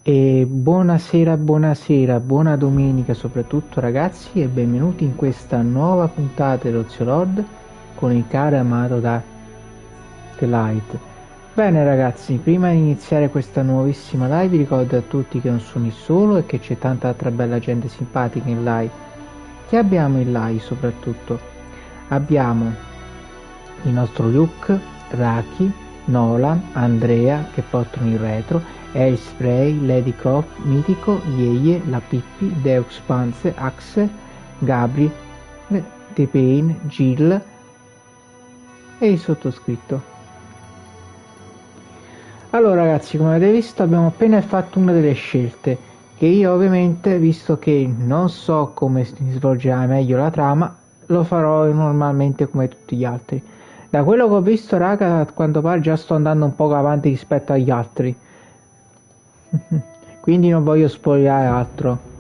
E buonasera, buonasera, buona domenica soprattutto ragazzi e benvenuti in questa nuova puntata dello Zio Lord con il caro e amato da The Light. Bene ragazzi, prima di iniziare questa nuovissima live vi ricordo a tutti che non sono il solo e che c'è tanta altra bella gente simpatica in live. Chi abbiamo in live soprattutto? Abbiamo il nostro Luke, Raki, Nolan, Andrea che portano il retro, Air Spray, Lady Croft, Mitico, Yeye, La Pippi, Deux Panze, Axe, Gabri, The Pain, Jill e il sottoscritto. Allora ragazzi, come avete visto abbiamo appena fatto una delle scelte che io ovviamente, visto che non so come si svolgerà meglio la trama, lo farò normalmente come tutti gli altri. Da quello che ho visto raga, a quanto pare già sto andando un po' avanti rispetto agli altri. Quindi non voglio spoilerare altro.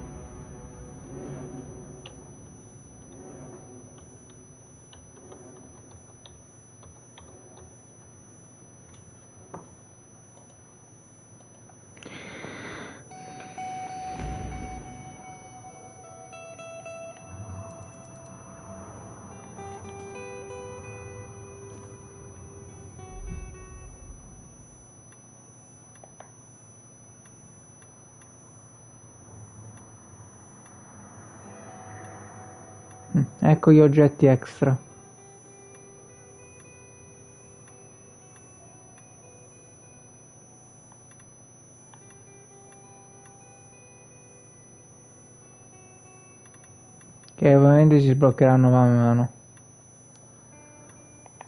Ecco gli oggetti extra. Che ovviamente si sbloccheranno man mano.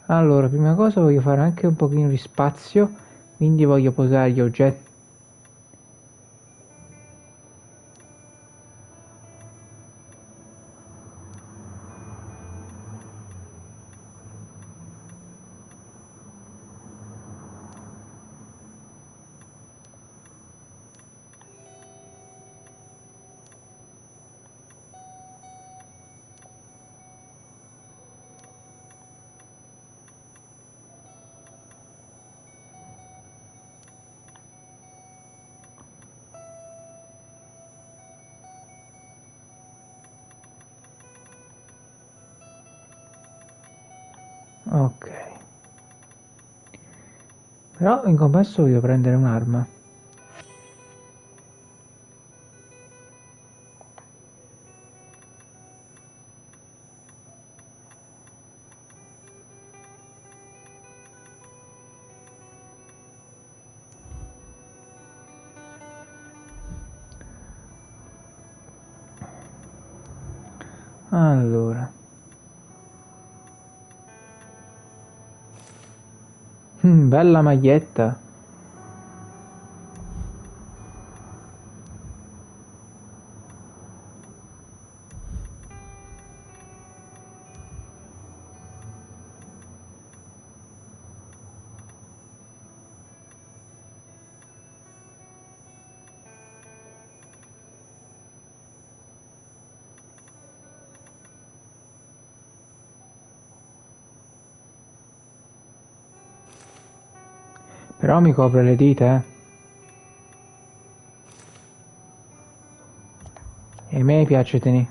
Allora, prima cosa voglio fare anche un pochino di spazio, quindi voglio posare gli oggetti. Ok. Però in compenso voglio prendere un'arma. Allora. Bella maglietta. Però mi copre le dita, eh. E a me piace tenere.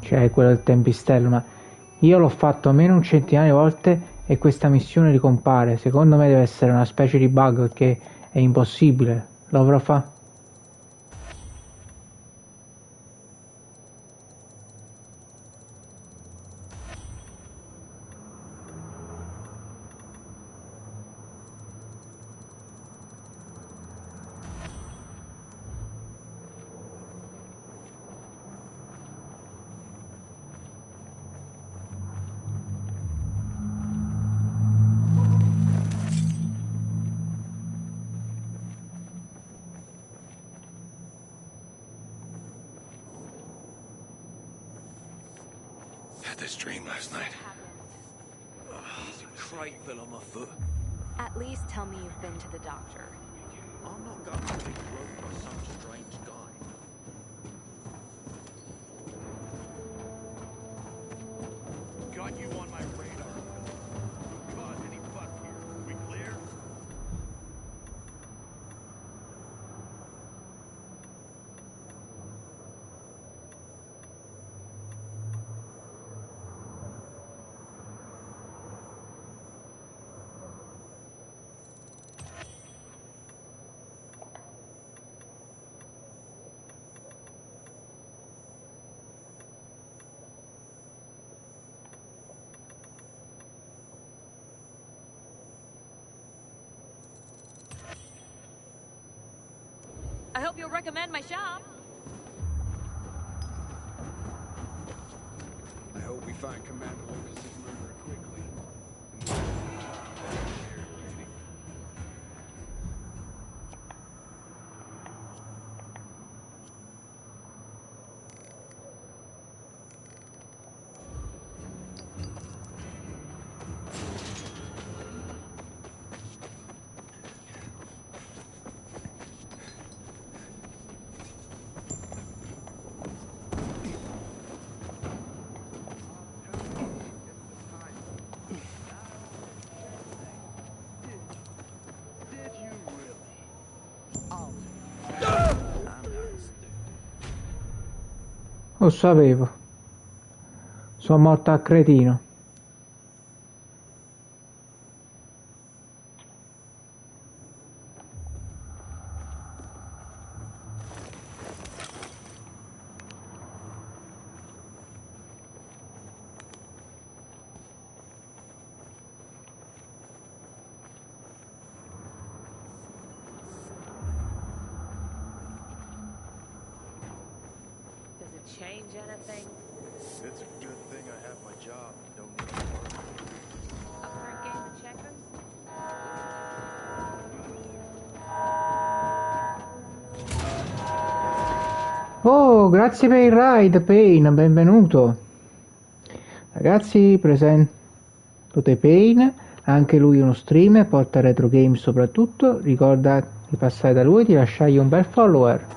Cioè, quello del tempistello, ma io l'ho fatto almeno un centinaio di volte e questa missione ricompare. Secondo me deve essere una specie di bug perché è impossibile. Lo avrò fatto. Had this dream last night. Crate fell on my foot. At least tell me you've been to the doctor. I'm not going to be groped by some strange guy. Got you on my radar. Don't cause any fuss here. We clear? I hope you'll recommend my shop. I hope we find Commander Lucas's murderer quickly. Lo sapevo. Sono morto a cretino. Does it change anything? It's a good thing I have my job and don't need to work. Up for a game of checkers? Oh, grazie per il raid, Pain, benvenuto. Ragazzi, presento The Pain, anche lui è uno streamer, porta retro game soprattutto. Ricorda di passare da lui e di lasciargli un bel follower.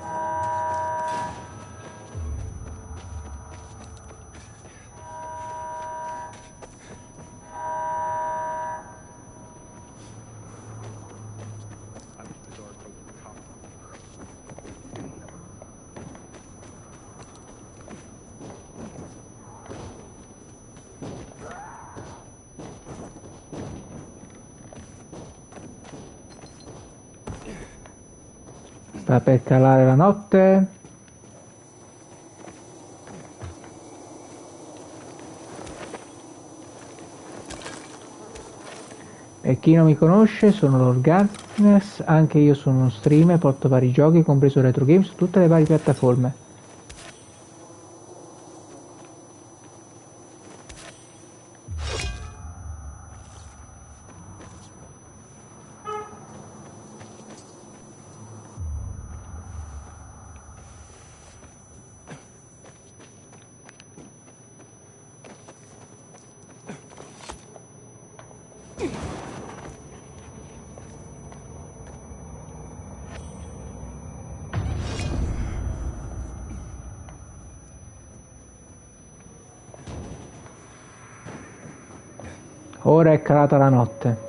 Sta per calare la notte. Per chi non mi conosce, sono Lord Gartners, anche io sono uno streamer, porto vari giochi, compreso retro game, su tutte le varie piattaforme. Ora è calata la notte.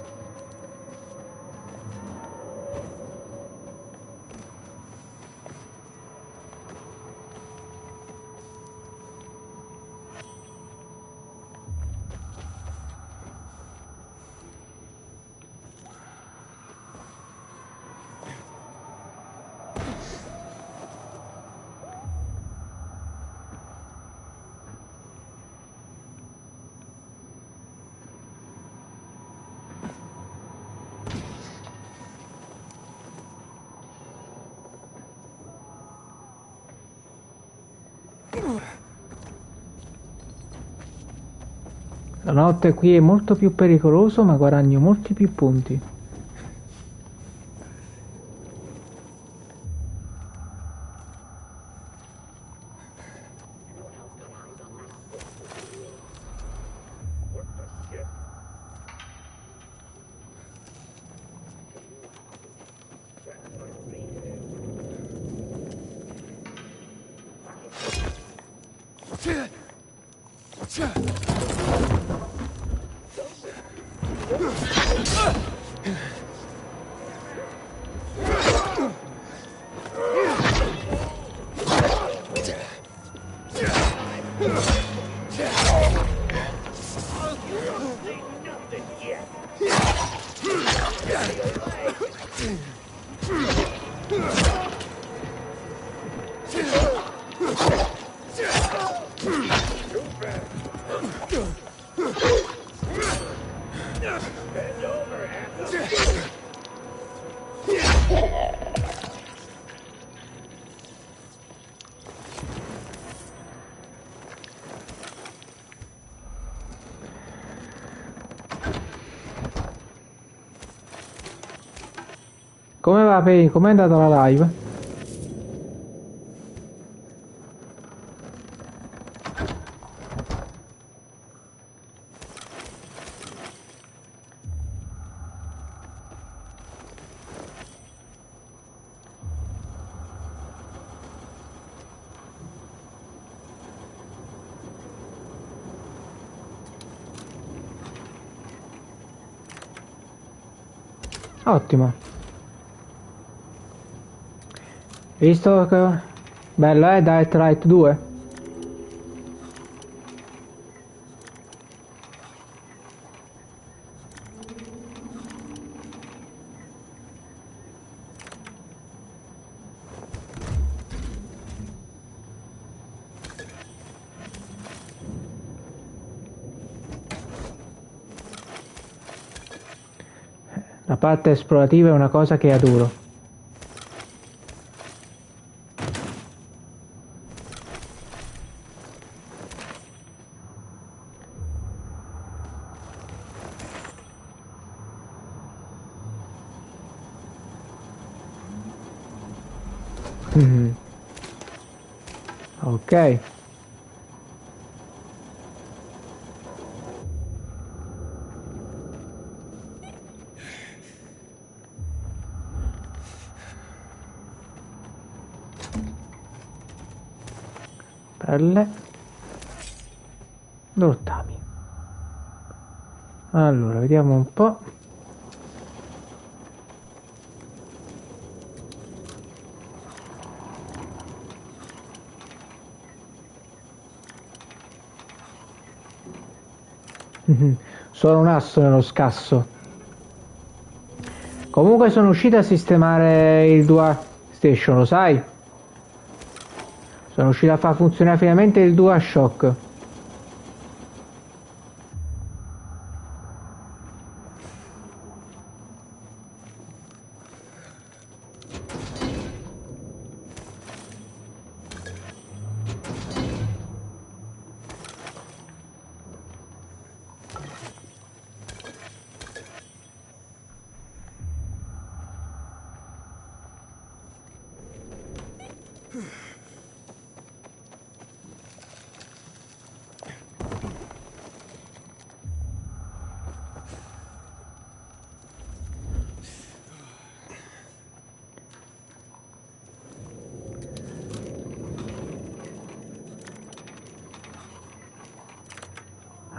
La notte qui è molto più pericoloso, ma guadagno molti più punti. Come va, Pei? Com'è andata la live? Ottimo. Visto che... Bello, Dying Light 2? La parte esplorativa è una cosa che adoro. Mhm. Ok. Pelle. Rottami. Allora, vediamo un po'. Mhm. Sono un asso nello scasso. Comunque sono uscito a sistemare il Dual Station, lo sai? Sono riuscito a far funzionare finalmente il DualShock.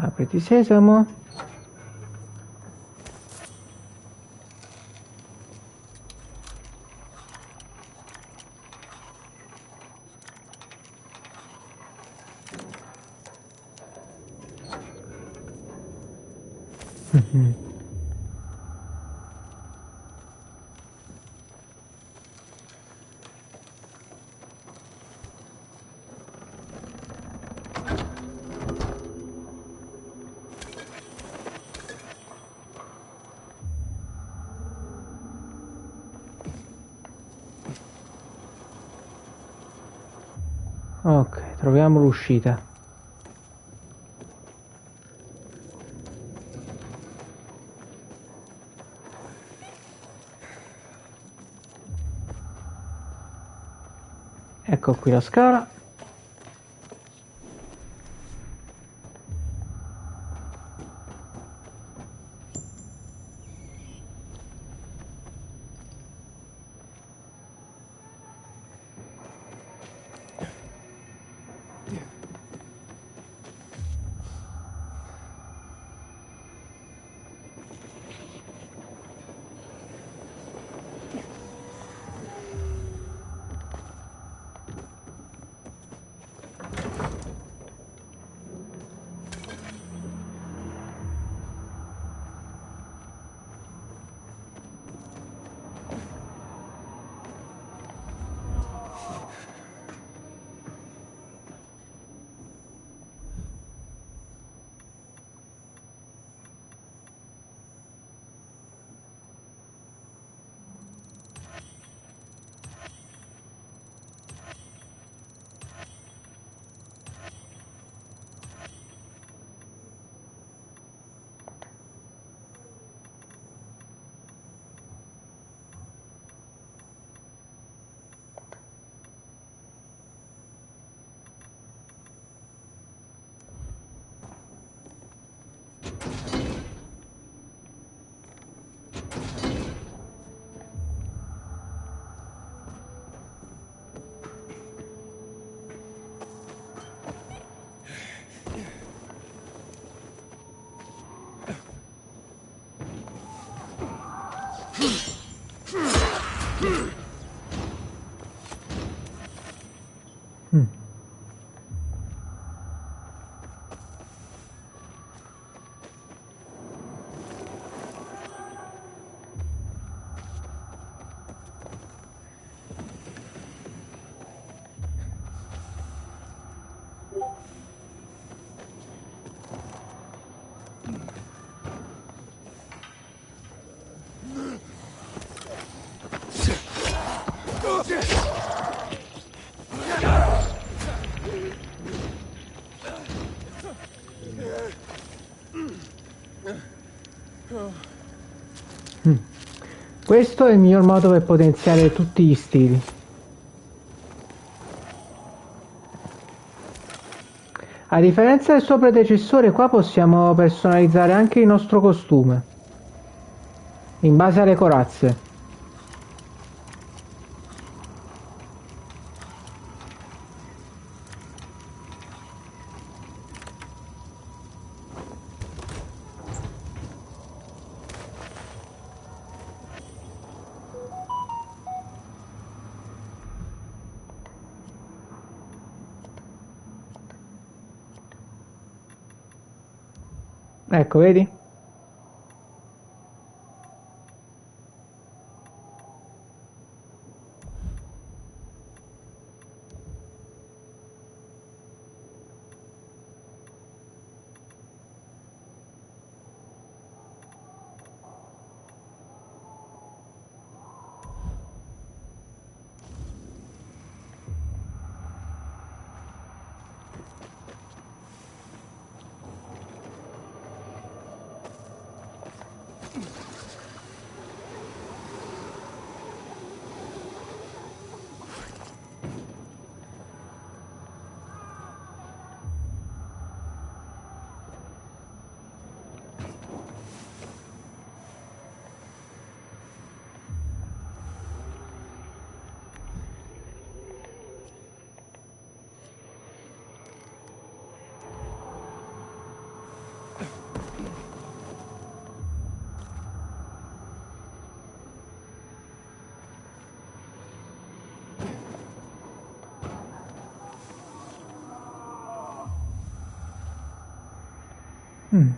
Apriti sesamo. Mhm. Ok, troviamo l'uscita. Ecco qui la scala. Mm. Mm. Questo è il miglior modo per potenziare tutti gli stili. A differenza del suo predecessore, qua possiamo personalizzare anche il nostro costume in base alle corazze. Ecco, vedi?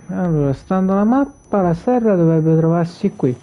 Allora, stando alla mappa, la serra dovrebbe trovarsi qui.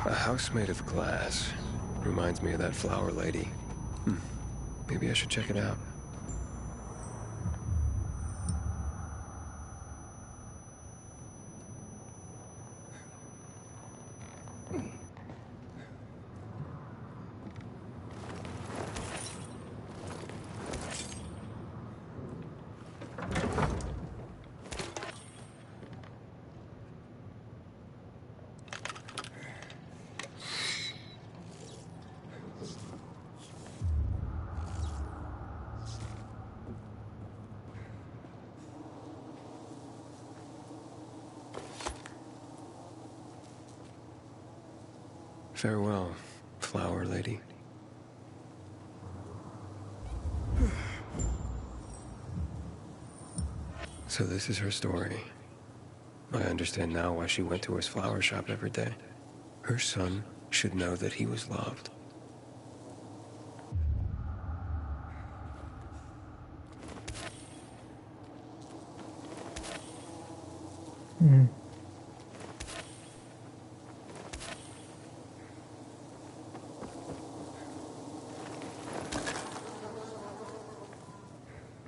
A house made of glass. Reminds me of that flower lady. Maybe I should check it out. Farewell, flower lady. So this is her story. I understand now why she went to his flower shop every day. Her son should know that he was loved.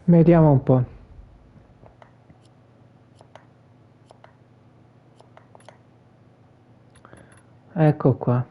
Vediamo un po'. Ecco qua.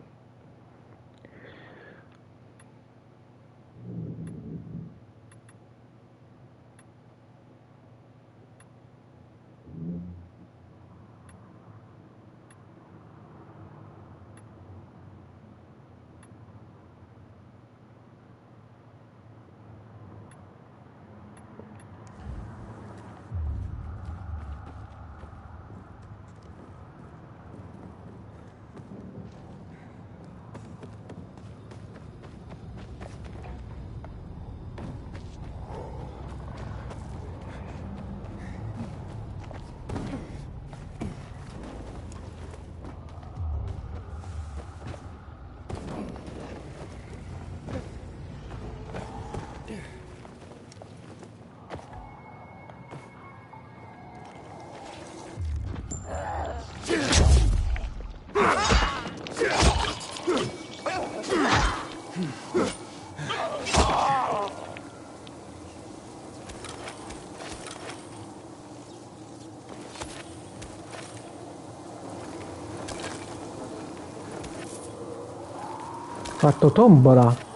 Fatto tombola.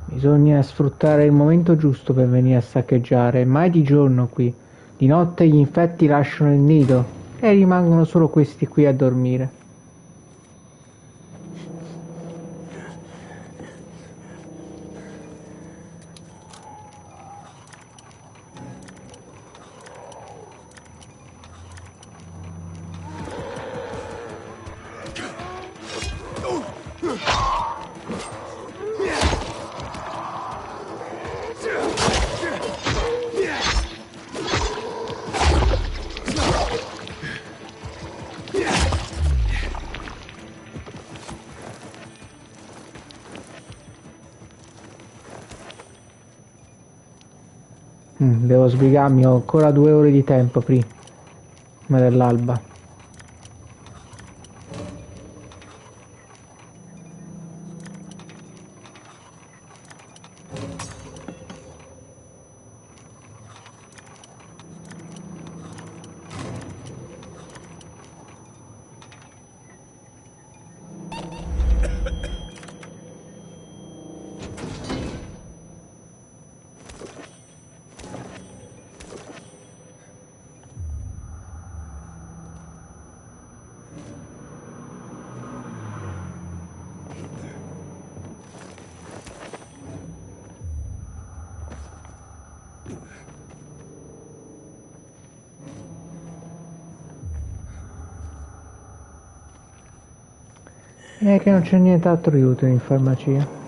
Bisogna sfruttare il momento giusto per venire a saccheggiare. Mai di giorno qui. Di notte gli infetti lasciano il nido e rimangono solo questi qui a dormire. Devo sbrigarmi, ho ancora 2 ore di tempo prima dell'alba. È che non c'è nient'altro aiuto in farmacia.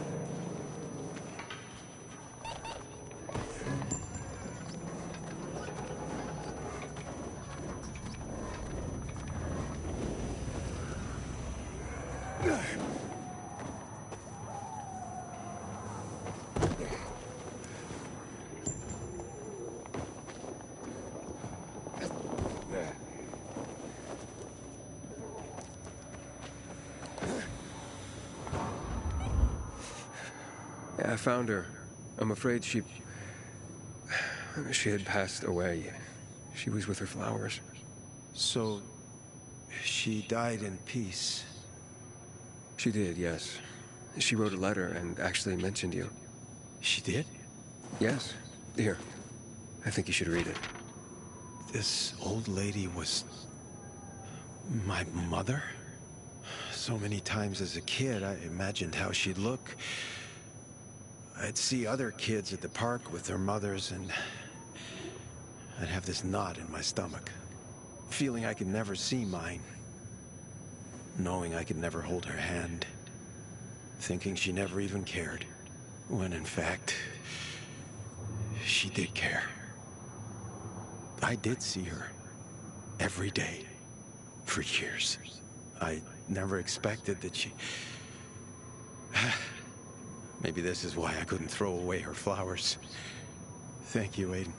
Yeah, I found her. I'm afraid she had passed away. She was with her flowers. So, she died in peace. She did, yes. She wrote a letter and actually mentioned you. She did? Yes. Here. I think you should read it. This old lady was my mother? So many times as a kid, I imagined how she'd look. I'd see other kids at the park with their mothers, and I'd have this knot in my stomach, feeling I could never see mine, knowing I could never hold her hand, thinking she never even cared, when in fact, she did care. I did see her every day for years. I never expected that she... Maybe this is why I couldn't throw away her flowers. Thank you, Aiden.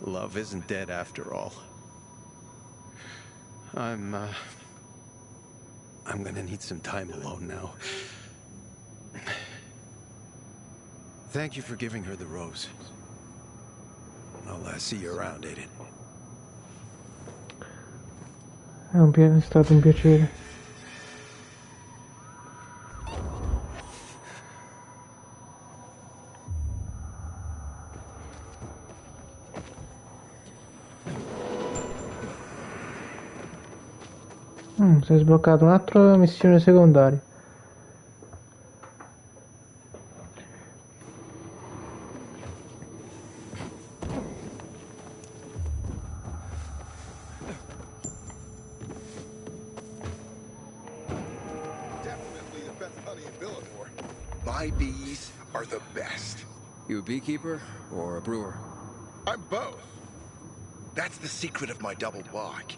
Love isn't dead after all. I'm gonna need some time alone now. Thank you for giving her the rose. I'll see you around, Aiden. È stato un piacere. Si è sbloccato un'altra missione secondaria. Definitely the best honey in Villanor. My bees are the best. You a beekeeper or a brewer? I'm both. That's the secret of my double block.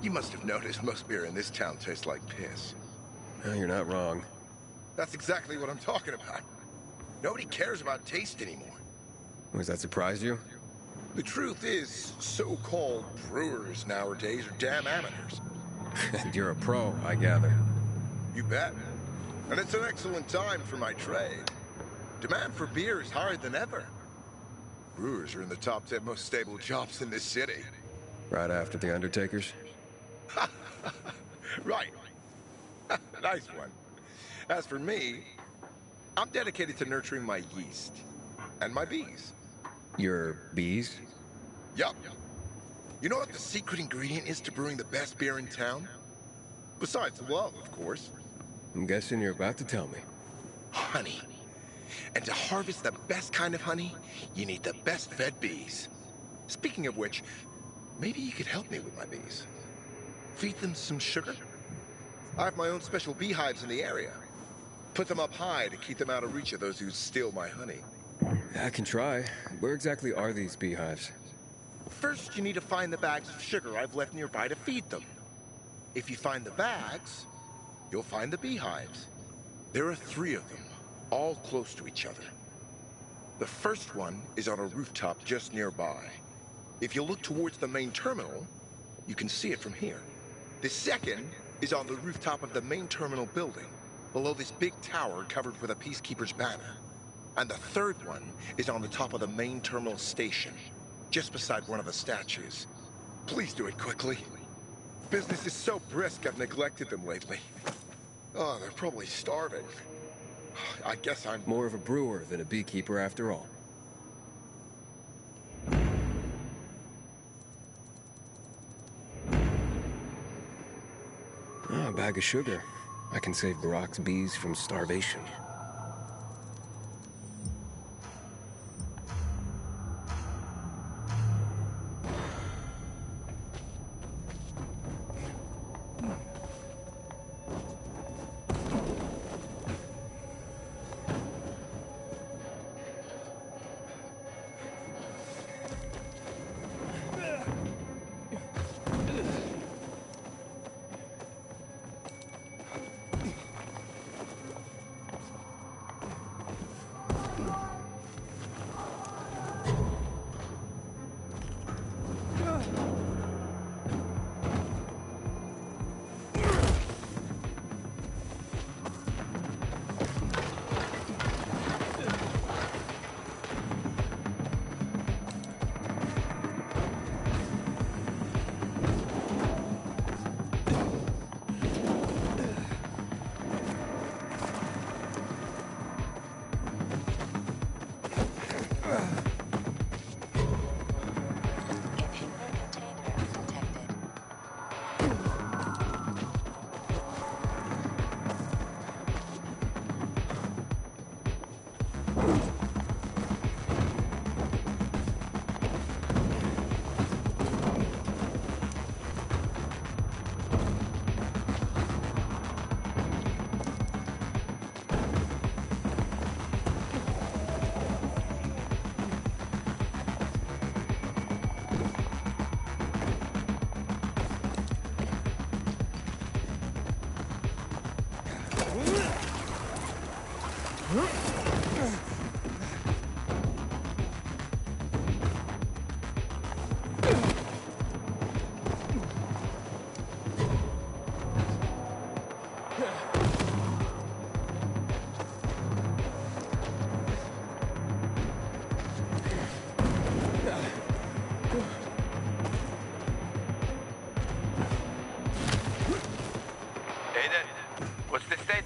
You must have noticed most beer in this town tastes like piss. No, you're not wrong. That's exactly what I'm talking about. Nobody cares about taste anymore. Was that surprised you? The truth is, so-called brewers nowadays are damn amateurs. And you're a pro, I gather. You bet. And it's an excellent time for my trade. Demand for beer is higher than ever. Brewers are in the top 10 most stable jobs in this city. Right after the Undertakers? Right. Nice one. As for me, I'm dedicated to nurturing my yeast and my bees. Your bees? Yup. You know what the secret ingredient is to brewing the best beer in town? Besides love, of course. I'm guessing you're about to tell me. Honey. And to harvest the best kind of honey, you need the best fed bees. Speaking of which, maybe you could help me with my bees. Feed them some sugar? I have my own special beehives in the area. Put them up high to keep them out of reach of those who steal my honey. I can try. Where exactly are these beehives? First, you need to find the bags of sugar I've left nearby to feed them. If you find the bags, you'll find the beehives. There are 3 of them, all close to each other. The first one is on a rooftop just nearby. If you look towards the main terminal, you can see it from here. The second is on the rooftop of the main terminal building, below this big tower covered with a peacekeeper's banner. And the third one is on the top of the main terminal station, just beside one of the statues. Please do it quickly. Business is so brisk, I've neglected them lately. Oh, they're probably starving. I guess I'm... More of a brewer than a beekeeper after all. A bag of sugar. I can save Barack's bees from starvation.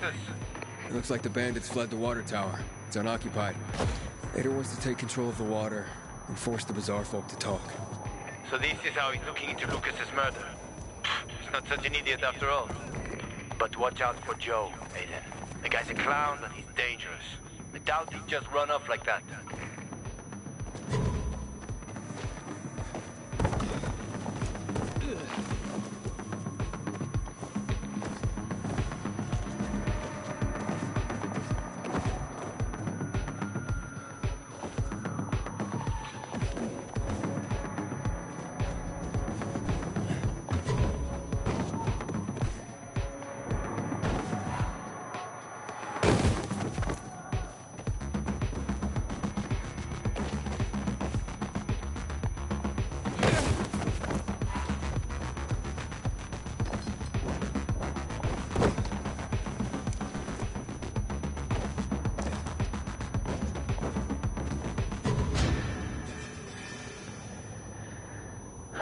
us? It looks like the bandits fled the water tower. It's unoccupied. Ada wants to take control of the water and force the Bazaar folk to talk. So this is how he's looking into Lucas's murder. He's not such an idiot after all. But watch out for Joe, Aiden. The guy's a clown, but he's dangerous. I doubt he'd just run off like that.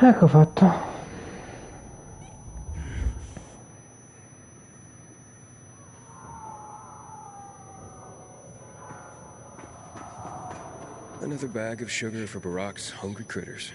Ecco fatto. Another bag of sugar for Barack's hungry critters.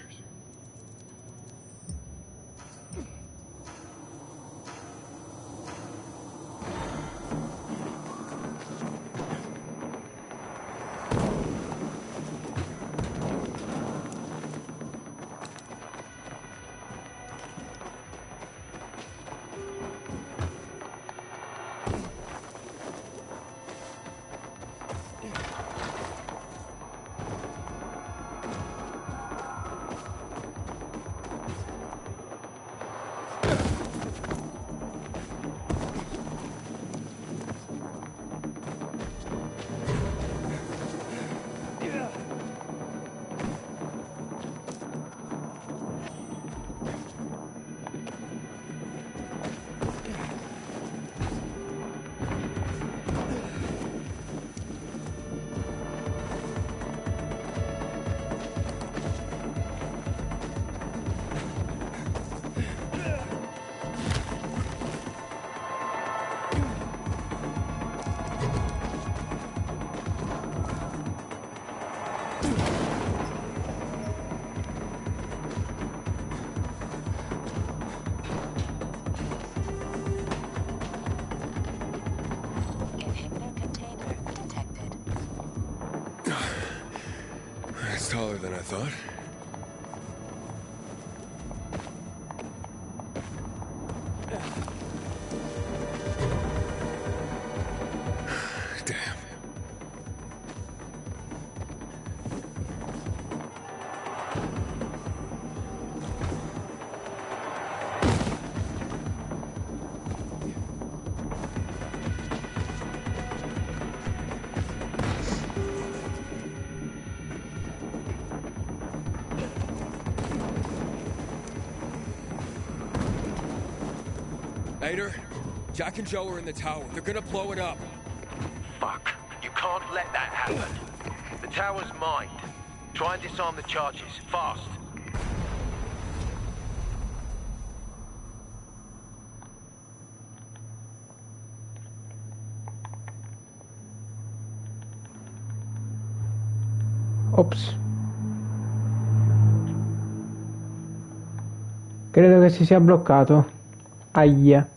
It's taller than I thought. Damn. Ader, Jack and Joe are in the tower. They're gonna blow it up. Fuck. You can't let that happen. The tower's mine. Try and disarm the charges. Fast. Ops. Credo che si sia bloccato. Aia.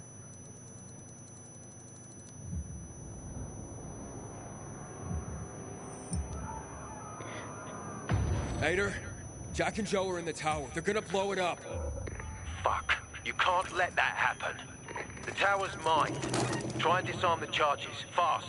Ader, Jack and Joe are in the tower. They're gonna blow it up. Fuck. You can't let that happen. The tower's mine. Try and disarm the charges. Fast.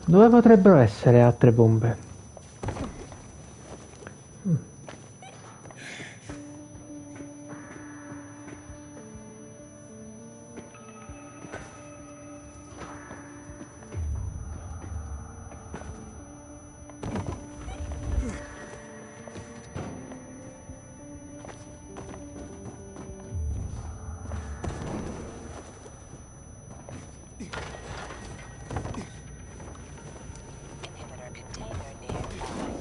Dove potrebbero essere altre bombe? Inhibitor container nearby.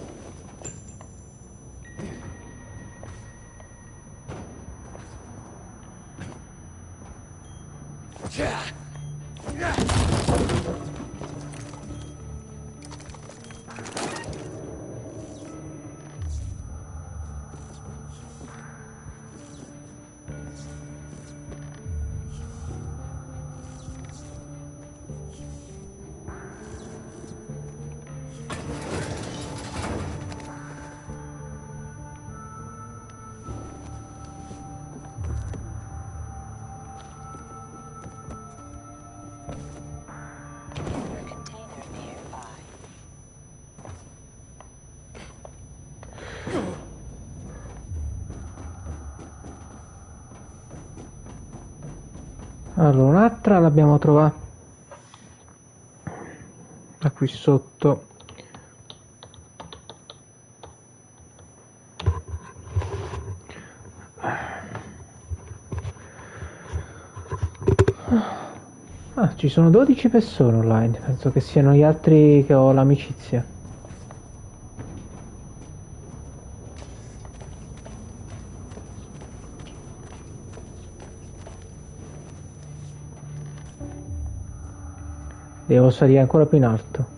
Inhibitor container nearby. Allora, un'altra l'abbiamo trovata da qui sotto. Ah, ci sono 12 persone online, penso che siano gli altri che ho l'amicizia. Devo salire ancora più in alto.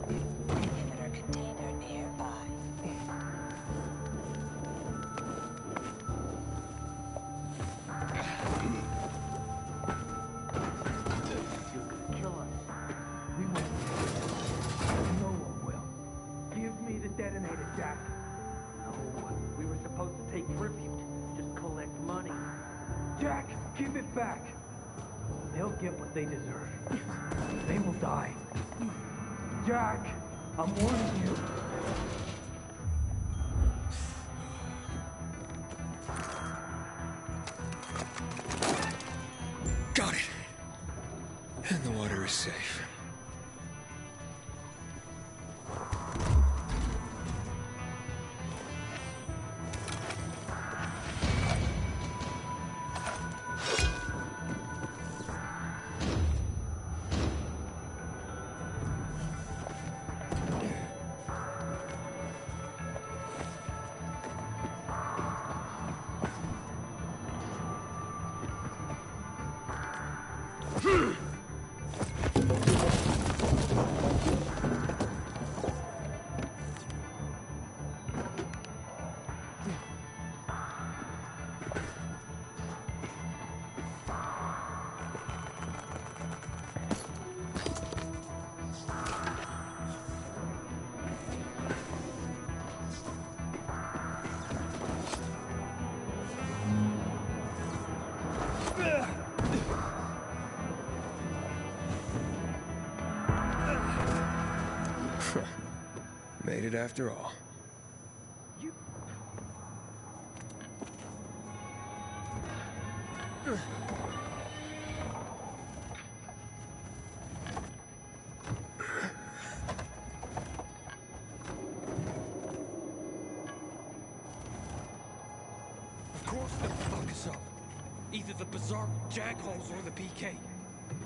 Inhibitor container nearby. You're gonna kill us. We won't. No one will. Give me the detonator, Jack. No, we were supposed to take tribute. Just collect money. Jack, give it back. They'll get what they deserve. They will die. Jack, I'm warning you. Got it. And the water is safe. Made it after all. Of course they'll fuck us up. Either the bizarre jackholes or the PK.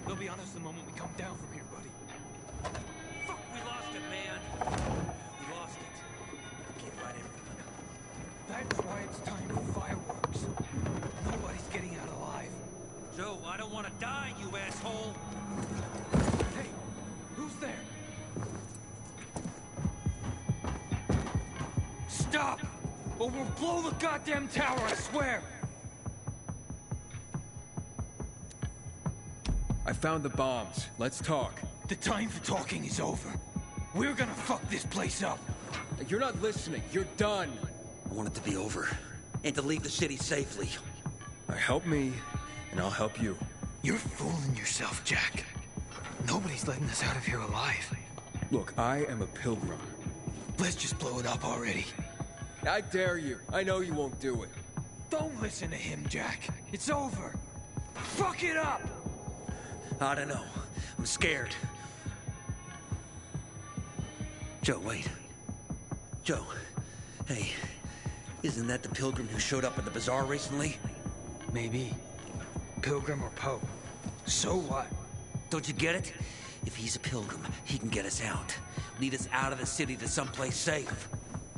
They'll be on us the moment we come down from here, buddy. Fuck, we lost it, man. We lost it. Can't let it. That's why it's time for fireworks. Nobody's getting out alive. Joe, I don't want to die, you asshole. Hey, who's there? Stop! Or we'll blow the goddamn tower, I swear! I found the bombs. Let's talk. The time for talking is over. We're gonna fuck this place up. You're not listening. You're done. I want it to be over. And to leave the city safely. Help me, and I'll help you. You're fooling yourself, Jack. Nobody's letting us out of here alive. Look, I am a pilgrim. Let's just blow it up already. I dare you. I know you won't do it. Don't listen to him, Jack. It's over. Fuck it up! I don't know. I'm scared. Joe, wait. Joe. Hey. Isn't that the pilgrim who showed up at the bazaar recently? Maybe. Pilgrim or Pope. So what? Don't you get it? If he's a pilgrim, he can get us out. Lead us out of the city to someplace safe.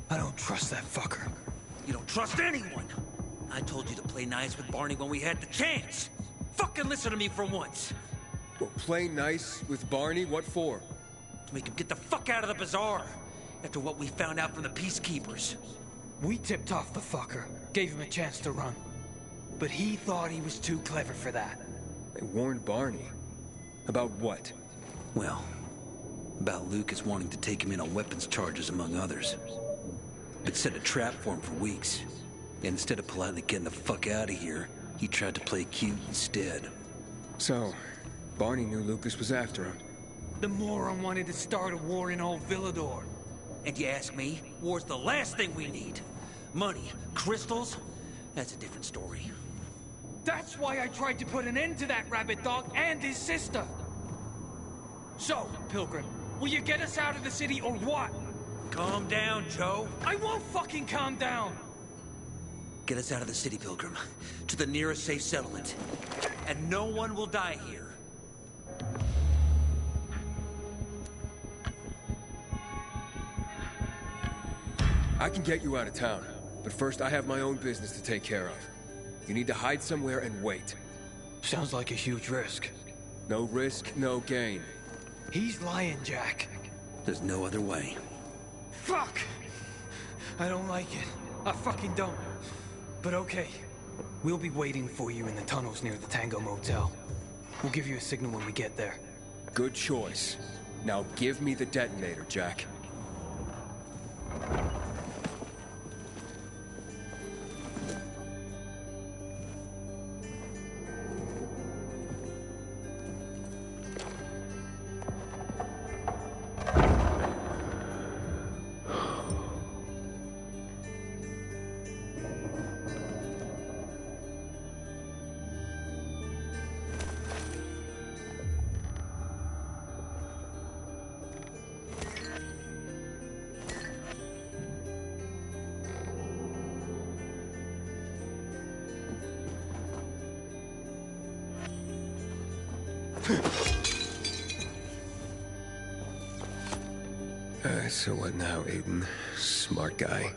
I don't trust that fucker. You don't trust anyone! I told you to play nice with Barney when we had the chance! Fucking listen to me for once! Well, play nice with Barney? What for? To make him get the fuck out of the bazaar! After what we found out from the peacekeepers. We tipped off the fucker, gave him a chance to run. But he thought he was too clever for that. They warned Barney. About what? Well, about Lucas wanting to take him in on weapons charges, among others. It set a trap for him for weeks. And instead of politely getting the fuck out of here, he tried to play cute instead. So, Barney knew Lucas was after him. The moron wanted to start a war in old Villador. And you ask me, war's the last thing we need. Money, crystals, that's a different story. That's why I tried to put an end to that rabbit dog and his sister. So, Pilgrim, will you get us out of the city or what? Calm down, Joe. I won't fucking calm down! Get us out of the city, Pilgrim. To the nearest safe settlement. And no one will die here. I can get you out of town, but first I have my own business to take care of. You need to hide somewhere and wait. Sounds like a huge risk. No risk, no gain. He's lying, Jack. There's no other way. Fuck! I don't like it. I fucking don't. But okay. We'll be waiting for you in the tunnels near the Tango Motel. We'll give you a signal when we get there. Good choice. Now give me the detonator, Jack. So what now, Aiden? Smart guy.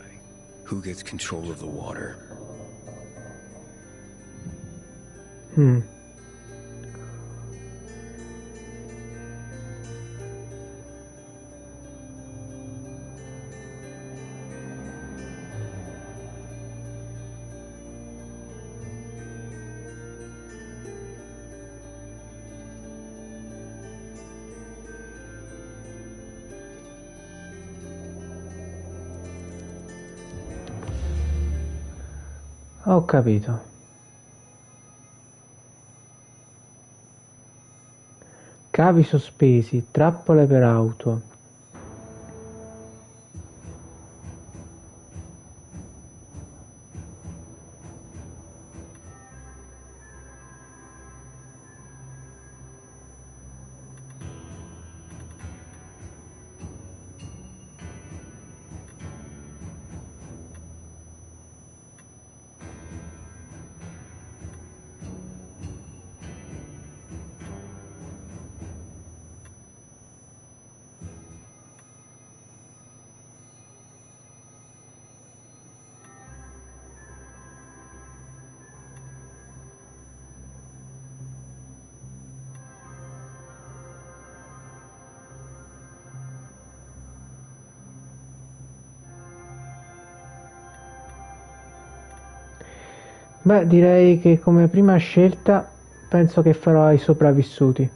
Who gets control of the water? Ho capito. Cavi sospesi, trappole per auto. Beh, direi che come prima scelta penso che farò i sopravvissuti.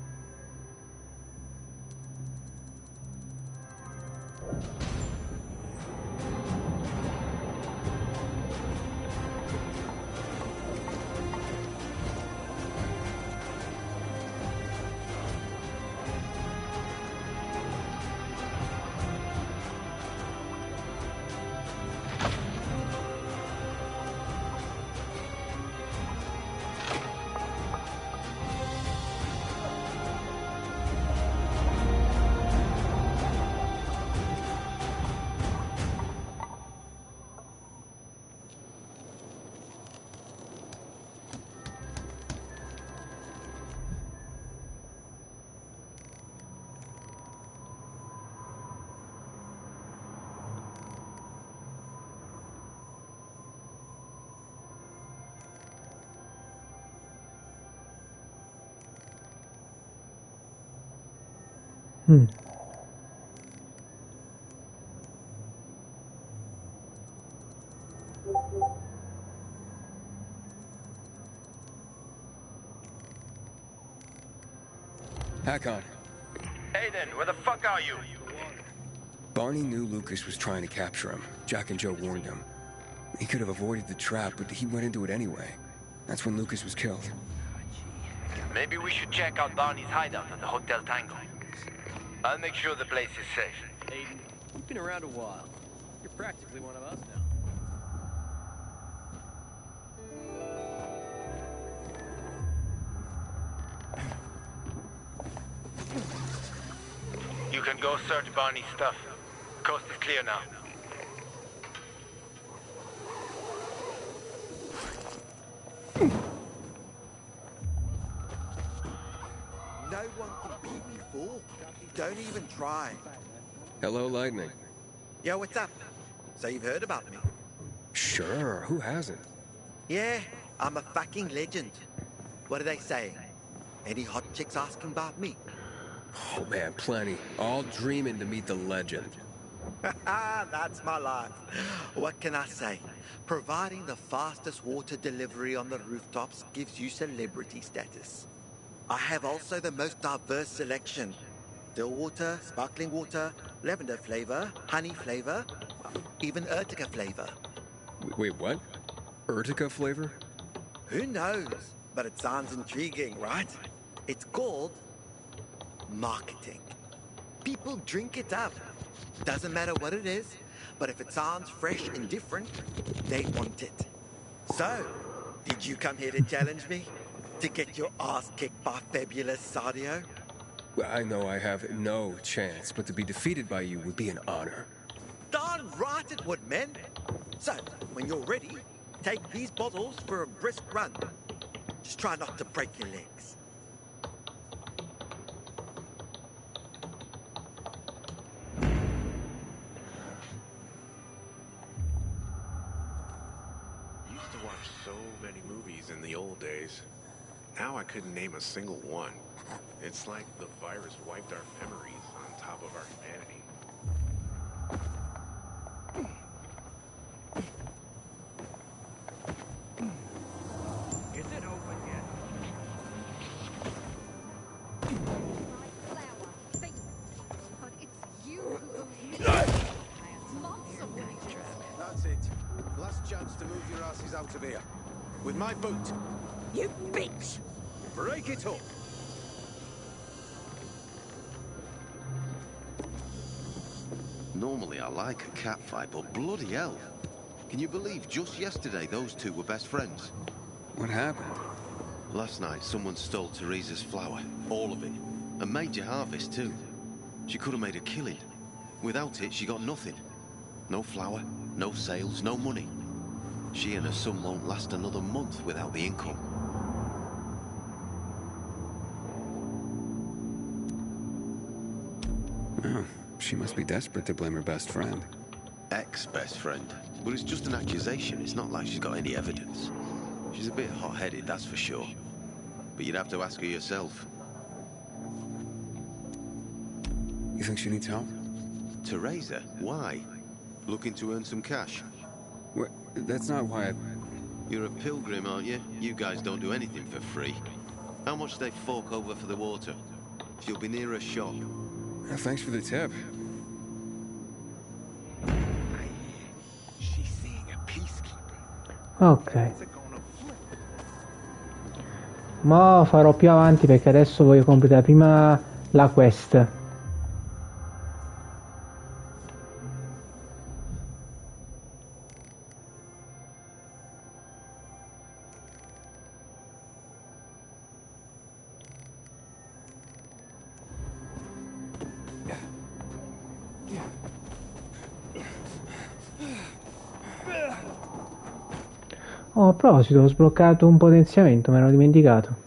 Mm. Hakon, Aiden, where the fuck are you? Barney knew Lucas was trying to capture him. Jack and Joe warned him. He could have avoided the trap, but he went into it anyway. That's when Lucas was killed. Maybe we should check out Barney's hideout at the Hotel Tango. I'll make sure the place is safe. Aiden, you've been around a while. You're practically one of us now. You can go search Barney's stuff. Coast is clear now. No one can beat me, fool. Don't even try. Hello, Lightning. Yo, what's up? So you've heard about me? Sure, who hasn't? Yeah, I'm a fucking legend. What are they saying? Any hot chicks asking about me? Oh man, plenty. All dreaming to meet the legend. That's my life. What can I say? Providing the fastest water delivery on the rooftops gives you celebrity status. I have also the most diverse selection. Still water, sparkling water, lavender flavor, honey flavor, even Urtica flavor. Wait, what? Urtica flavor? Who knows? But it sounds intriguing, right? It's called marketing. People drink it up. Doesn't matter what it is, but if it sounds fresh and different, they want it. So, did you come here to challenge me? To get your ass kicked by fabulous Sadio? Well, I know I have no chance, but to be defeated by you would be an honor. Darn right it would, man. So, when you're ready, take these bottles for a brisk run. Just try not to break your legs. Used to watch so many movies in the old days. Now I couldn't name a single one. It's like the virus wiped our memories on top of our humanity. Is it open yet? That's it. Last chance to move your asses out of here. With my boot. You bitch! Break it up! Normally I like a cat fight, but bloody hell. Can you believe just yesterday those two were best friends? What happened? Last night someone stole Teresa's flour, all of it, and major harvest too. She could have made a killing. Without it, she got nothing. No flour, no sales, no money. She and her son won't last another month without the income. Oh, she must be desperate to blame her best friend. Ex-best friend. But it's just an accusation. It's not like she's got any evidence. She's a bit hot-headed, that's for sure. But you'd have to ask her yourself. You think she needs help? Teresa? Why? Looking to earn some cash? What? That's not why I... You're a pilgrim, aren't you? You guys don't do anything for free. How much do they fork over for the water? She'll be near a shop. Thanks for the tip. She's seeing a peacekeeper. Ok. Ma farò più avanti perché adesso voglio completare prima la quest. Oh, a proposito, ho sbloccato un potenziamento, me l'ero dimenticato.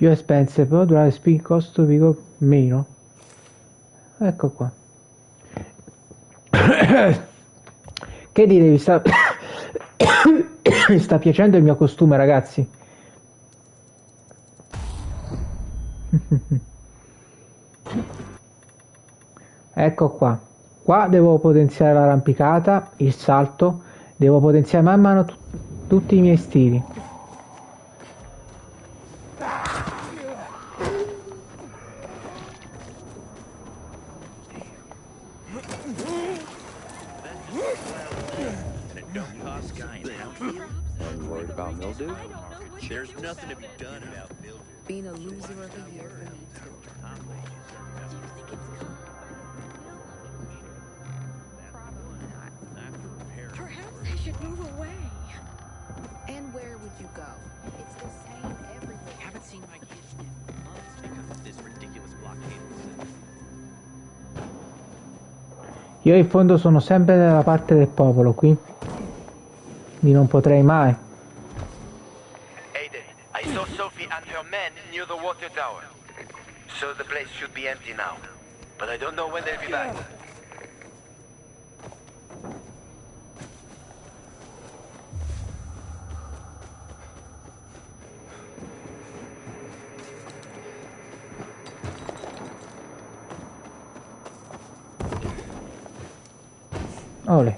Più expensive, però durare speed costo pico meno. Ecco qua. Che dite, vi sta... mi sta piacendo il mio costume, ragazzi? Ecco qua. Qua devo potenziare l'arrampicata, il salto, devo potenziare man mano tutti i miei stili. Worried about mildew? There's nothing to be done about mildew. Being a loser of the year for me too. Perhaps they should move away. And where would you go? It's the same everywhere. Haven't seen my kids in months because of this ridiculous blockade. Io in fondo sono sempre dalla parte del popolo, qui non potrei mai. Aiden, I saw Sophie and her men near the water tower. So the place should be empty now. But I don't know when they'll be back. Ole.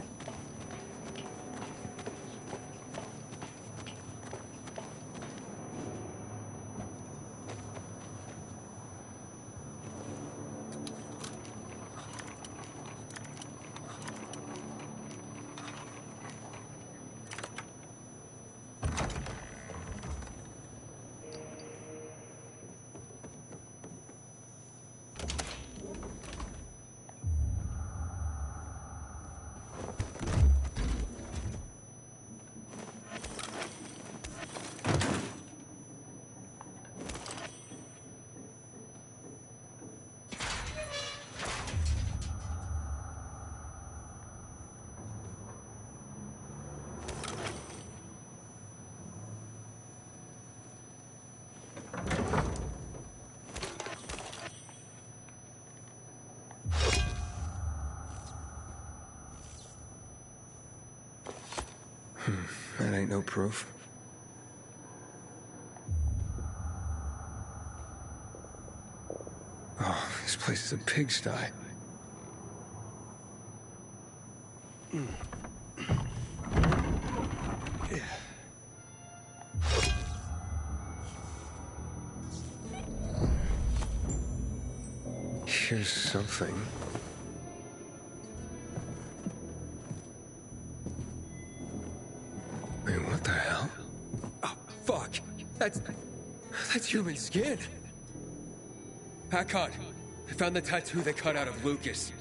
That ain't no proof. Oh, this place is a pigsty. Here's something. Wait, what the hell? Oh, fuck! That's human skin! Hakon, I found the tattoo they cut out of Lucas.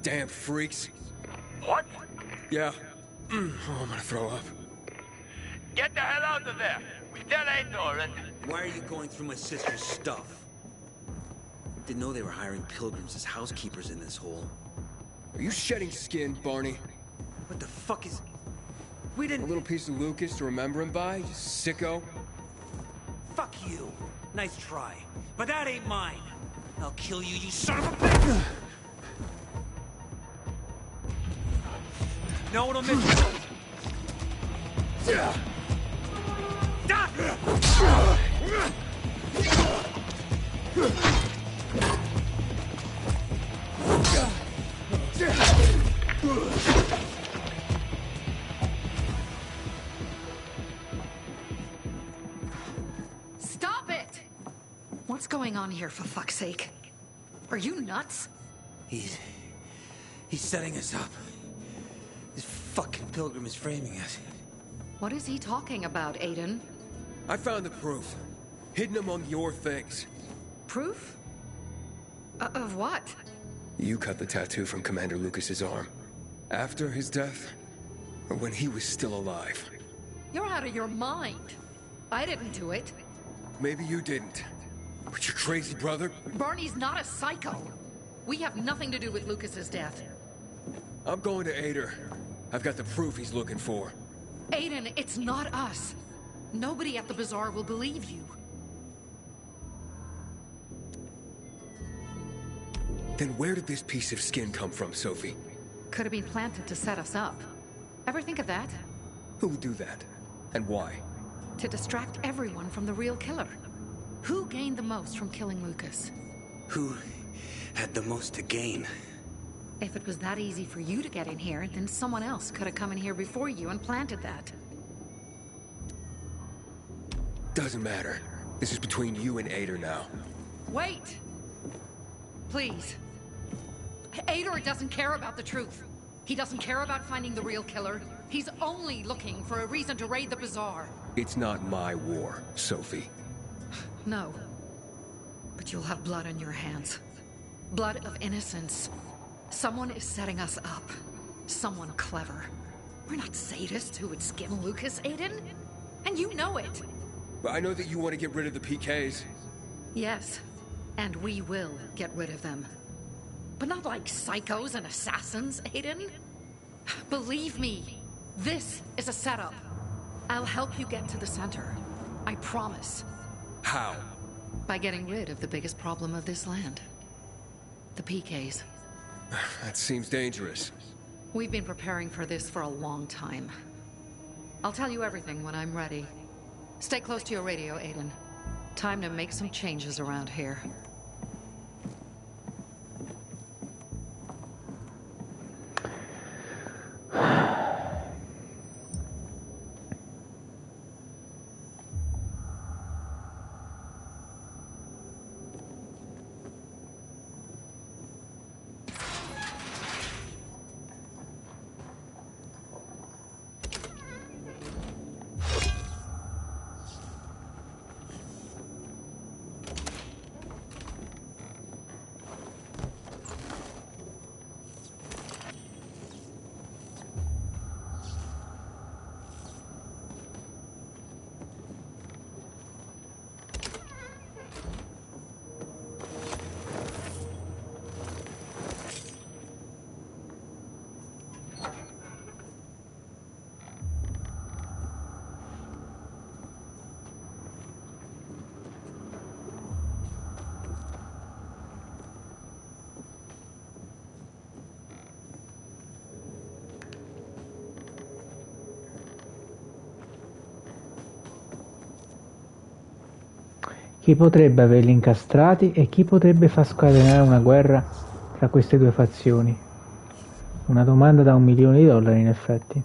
Damn freaks. What? Yeah. Oh, I'm gonna throw up. Get the hell out of there! We tell Aiden and... Why are you going through my sister's stuff? Didn't know they were hiring pilgrims as housekeepers in this hole. Are you shedding skin, Barney? What the fuck is... We didn't... A little piece of Lucas to remember him by, you sicko? Fuck you. Nice try. But that ain't mine. I'll kill you, you son of a bitch! No one will miss you. Stop it! What's going on here, for fuck's sake? Are you nuts? He's setting us up. This fucking pilgrim is framing us. What is he talking about, Aiden? I found the proof. Hidden among your things. Proof? Of what? You cut the tattoo from Commander Lucas's arm. After his death? Or when he was still alive? You're out of your mind. I didn't do it. Maybe you didn't. But your crazy brother? Barney's not a psycho. We have nothing to do with Lucas's death. I'm going to Ader. I've got the proof he's looking for. Aiden, it's not us. Nobody at the bazaar will believe you. Then where did this piece of skin come from, Sophie? Could have been planted to set us up. Ever think of that? Who would do that? And why? To distract everyone from the real killer. Who gained the most from killing Lucas? Who had the most to gain? If it was that easy for you to get in here, then someone else could have come in here before you and planted that. Doesn't matter. This is between you and Ader now. Wait! Please. Ader doesn't care about the truth. He doesn't care about finding the real killer. He's only looking for a reason to raid the bazaar. It's not my war, Sophie. No. But you'll have blood on your hands. Blood of innocence. Someone is setting us up. Someone clever. We're not sadists who would skin Lucas, Aiden. And you know it. I know that you want to get rid of the PKs. Yes. And we will get rid of them. But not like psychos and assassins, Aiden. Believe me, this is a setup. I'll help you get to the center. I promise. How? By getting rid of the biggest problem of this land. The PKs. That seems dangerous. We've been preparing for this for a long time. I'll tell you everything when I'm ready. Stay close to your radio, Aiden. Time to make some changes around here. Chi potrebbe averli incastrati e chi potrebbe far scatenare una guerra tra queste due fazioni? Una domanda da $1.000.000 in effetti.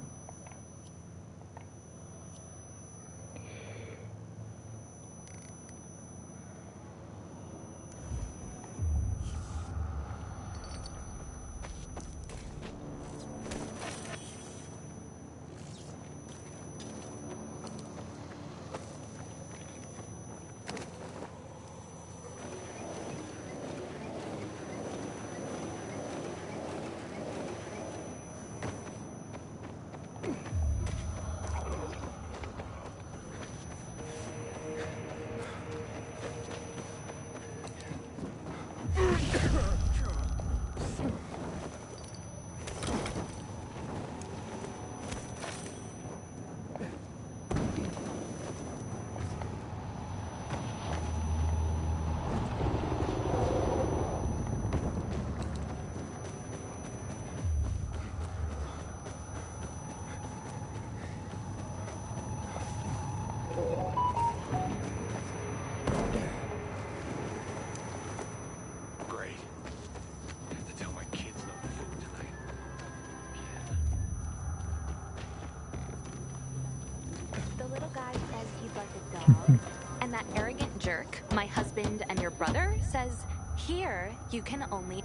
And that arrogant jerk, my husband and your brother, says, here you can only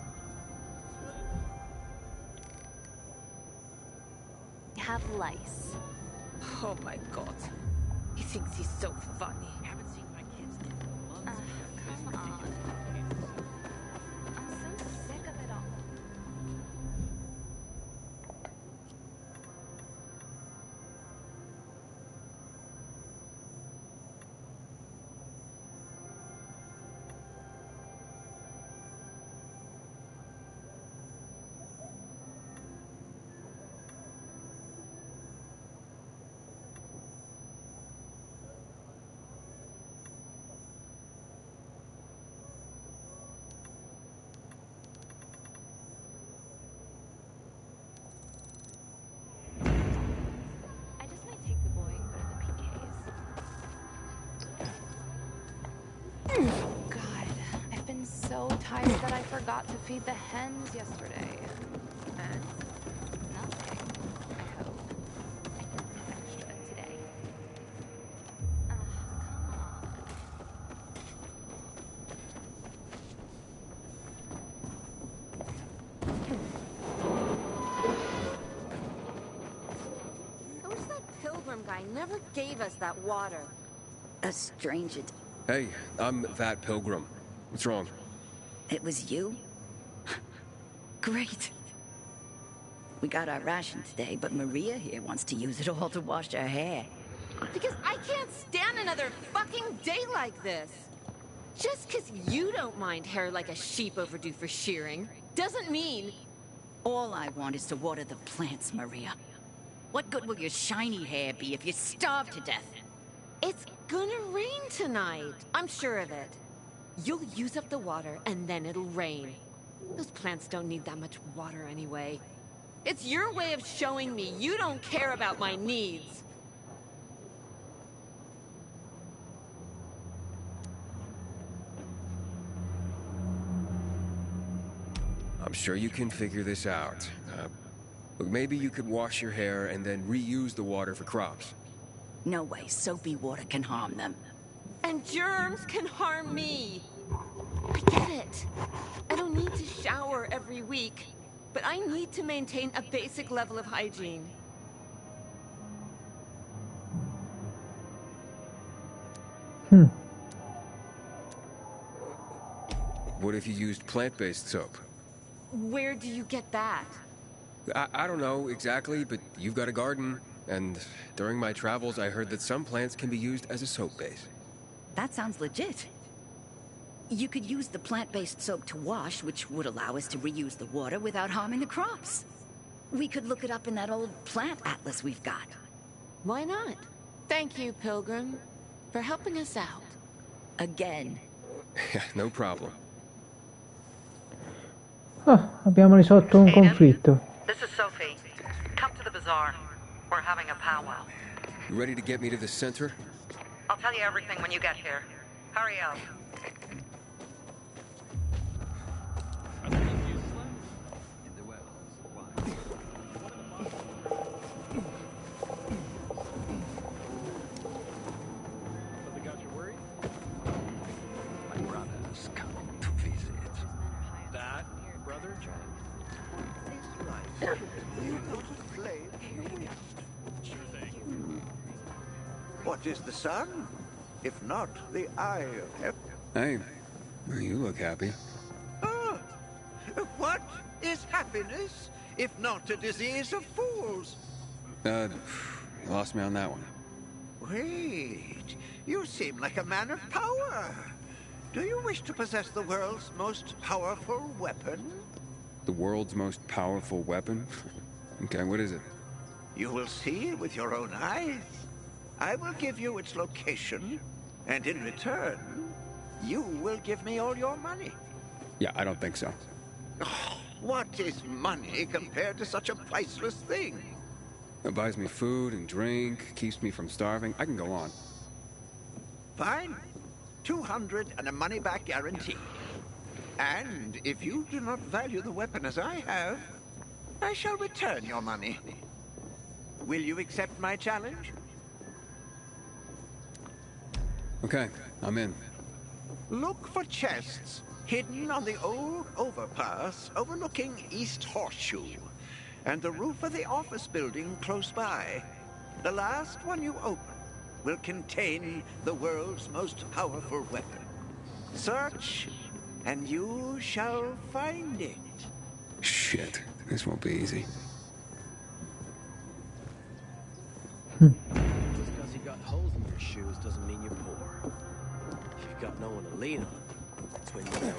have lice. Oh my god. He thinks he's so funny. Haven't seen my kids in months. Come on. I'm so sick of it all. so tired that I forgot to feed the hens yesterday. And nothing, I hope. I can do extra today. Come on. I wish that pilgrim guy never gave us that water. A stranger. Hey, I'm that pilgrim. What's wrong? It was you? Great. We got our ration today, but Maria here wants to use it all to wash her hair. Because I can't stand another fucking day like this. Just 'cause you don't mind hair like a sheep overdue for shearing doesn't mean... All I want is to water the plants, Maria. What good will your shiny hair be if you starve to death? It's gonna rain tonight. I'm sure of it. You'll use up the water and then it'll rain. Those plants don't need that much water anyway. It's your way of showing me you don't care about my needs. I'm sure you can figure this out. Look, maybe you could wash your hair and then reuse the water for crops. No way soapy water can harm them. And germs can harm me. I get it. I don't need to shower every week, but I need to maintain a basic level of hygiene. What if you used plant-based soap? Where do you get that? I don't know exactly, but you've got a garden. And during my travels, I heard that some plants can be used as a soap base. That sounds legit. You could use the plant-based soap to wash, which would allow us to reuse the water without harming the crops. We could look it up in that old plant atlas we've got. Why not? Thank you, Pilgrim, for helping us out. Again. Yeah, no problem. Ah, abbiamo risolto un conflitto. This is Sophie. Come to the bazaar. We're having a powwow. You ready to get me to the center? I'll tell you everything when you get here. Hurry up. What is the sun, if not the eye of heaven? Hey, you look happy. Ah, what is happiness, if not a disease of fools? You lost me on that one. Wait, you seem like a man of power. Do you wish to possess the world's most powerful weapon? The world's most powerful weapon? Okay, what is it? You will see with your own eyes. I will give you its location, and in return, you will give me all your money. Yeah, I don't think so. Oh, what is money compared to such a priceless thing? It buys me food and drink, keeps me from starving. I can go on. Fine. 200 and a money-back guarantee. And if you do not value the weapon as I have, I shall return your money. Will you accept my challenge? Okay, I'm in. Look for chests hidden on the old overpass overlooking East Horseshoe and the roof of the office building close by. The last one you open will contain the world's most powerful weapon. Search, and you shall find it. Shit, this won't be easy. Just because you got holes in your shoes doesn't mean you're poor. If you've got no one to lean on, that's when you know.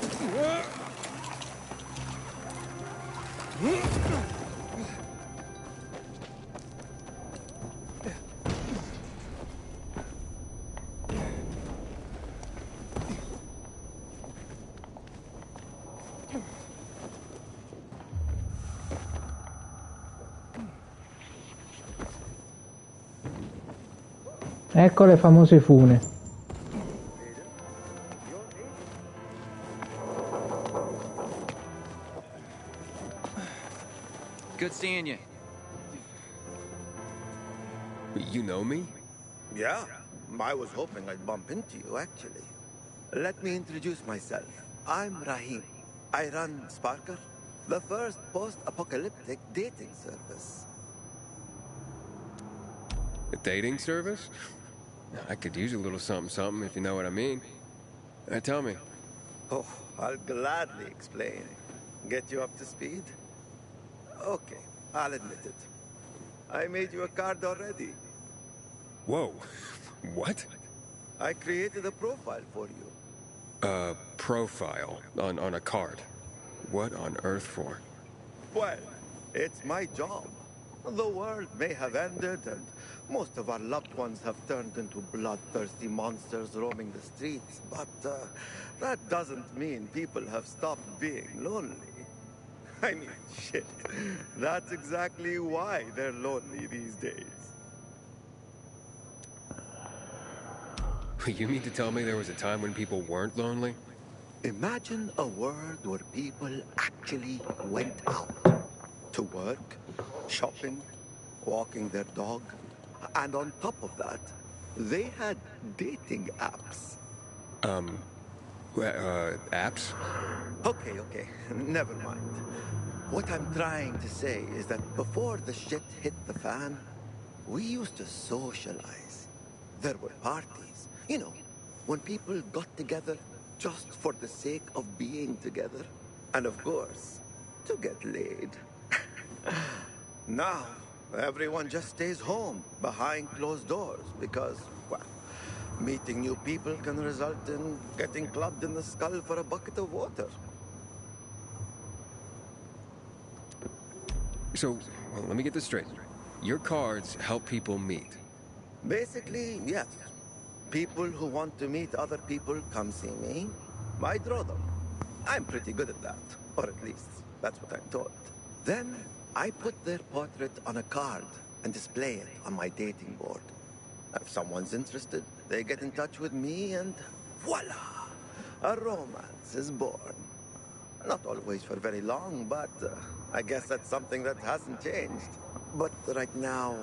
Ecco le famose fune. Good seeing you. You know me? Yeah, I was hoping I'd bump into you, actually. Let me introduce myself. I'm Rahim. I run Sparker, the first post-apocalyptic dating service. A dating service? I could use a little something, if you know what I mean. Tell me. Oh, I'll gladly explain. Get you up to speed? Okay, I'll admit it. I made you a card already. Whoa. What? I created a profile for you. A profile on a card. What on earth for? Well, it's my job. The world may have ended, and most of our loved ones have turned into bloodthirsty monsters roaming the streets, but that doesn't mean people have stopped being lonely. I mean, shit, that's exactly why they're lonely these days. You mean to tell me there was a time when people weren't lonely? Imagine a world where people actually went out to work, shopping, walking their dog, and on top of that, they had dating apps. Apps? Okay, never mind. What I'm trying to say is that before the shit hit the fan, we used to socialize. There were parties, you know, when people got together just for the sake of being together. And of course, to get laid. Now, everyone just stays home behind closed doors because, well, meeting new people can result in getting clubbed in the skull for a bucket of water. So, well, let me get this straight. Your cards help people meet. Basically, yes. People who want to meet other people come see me. I draw them. I'm pretty good at that. Or at least, that's what I'm told. Then, I put their portrait on a card and display it on my dating board. If someone's interested, they get in touch with me and voila! A romance is born. Not always for very long, but I guess that's something that hasn't changed. But right now,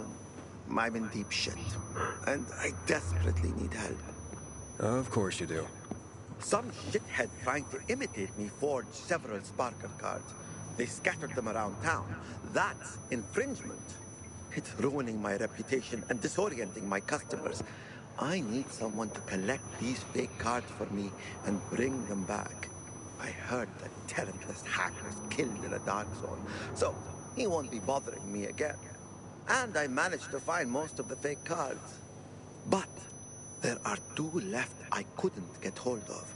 I'm in deep shit, and I desperately need help. Of course you do. Some shithead trying to imitate me forged several Sparker cards. They scattered them around town. That's infringement. It's ruining my reputation and disorienting my customers. I need someone to collect these fake cards for me and bring them back. I heard that talentless hack was killed in a dark zone, so he won't be bothering me again. And I managed to find most of the fake cards. But there are two left I couldn't get hold of.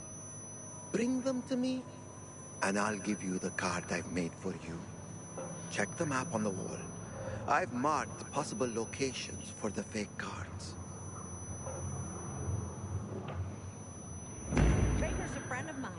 Bring them to me, and I'll give you the card I've made for you. Check the map on the wall. I've marked possible locations for the fake cards. Baker's a friend of mine.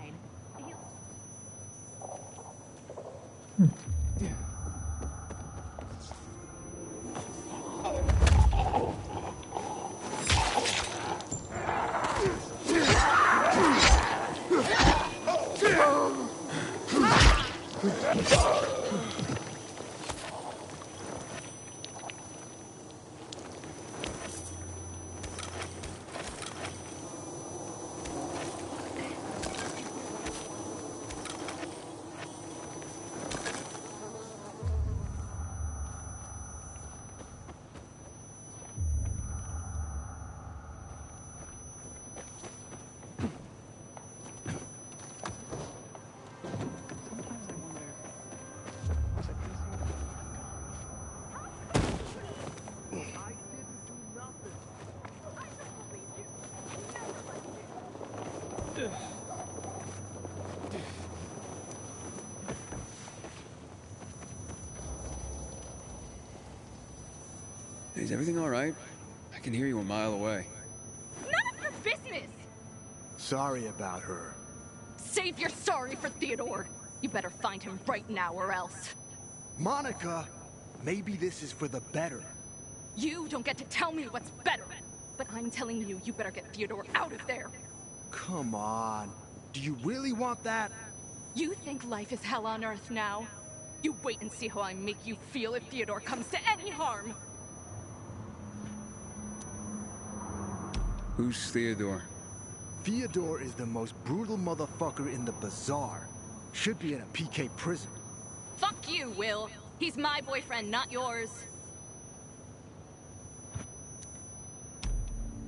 Is everything all right? I can hear you a mile away. None of your business! Sorry about her. Save your sorry for Theodore. You better find him right now or else. Monica, maybe this is for the better. You don't get to tell me what's better. But I'm telling you, you better get Theodore out of there. Come on. Do you really want that? You think life is hell on earth now? You wait and see how I make you feel if Theodore comes to any harm. Who's Theodore? Theodore is the most brutal motherfucker in the bazaar. Should be in a PK prison. Fuck you, Will. He's my boyfriend, not yours.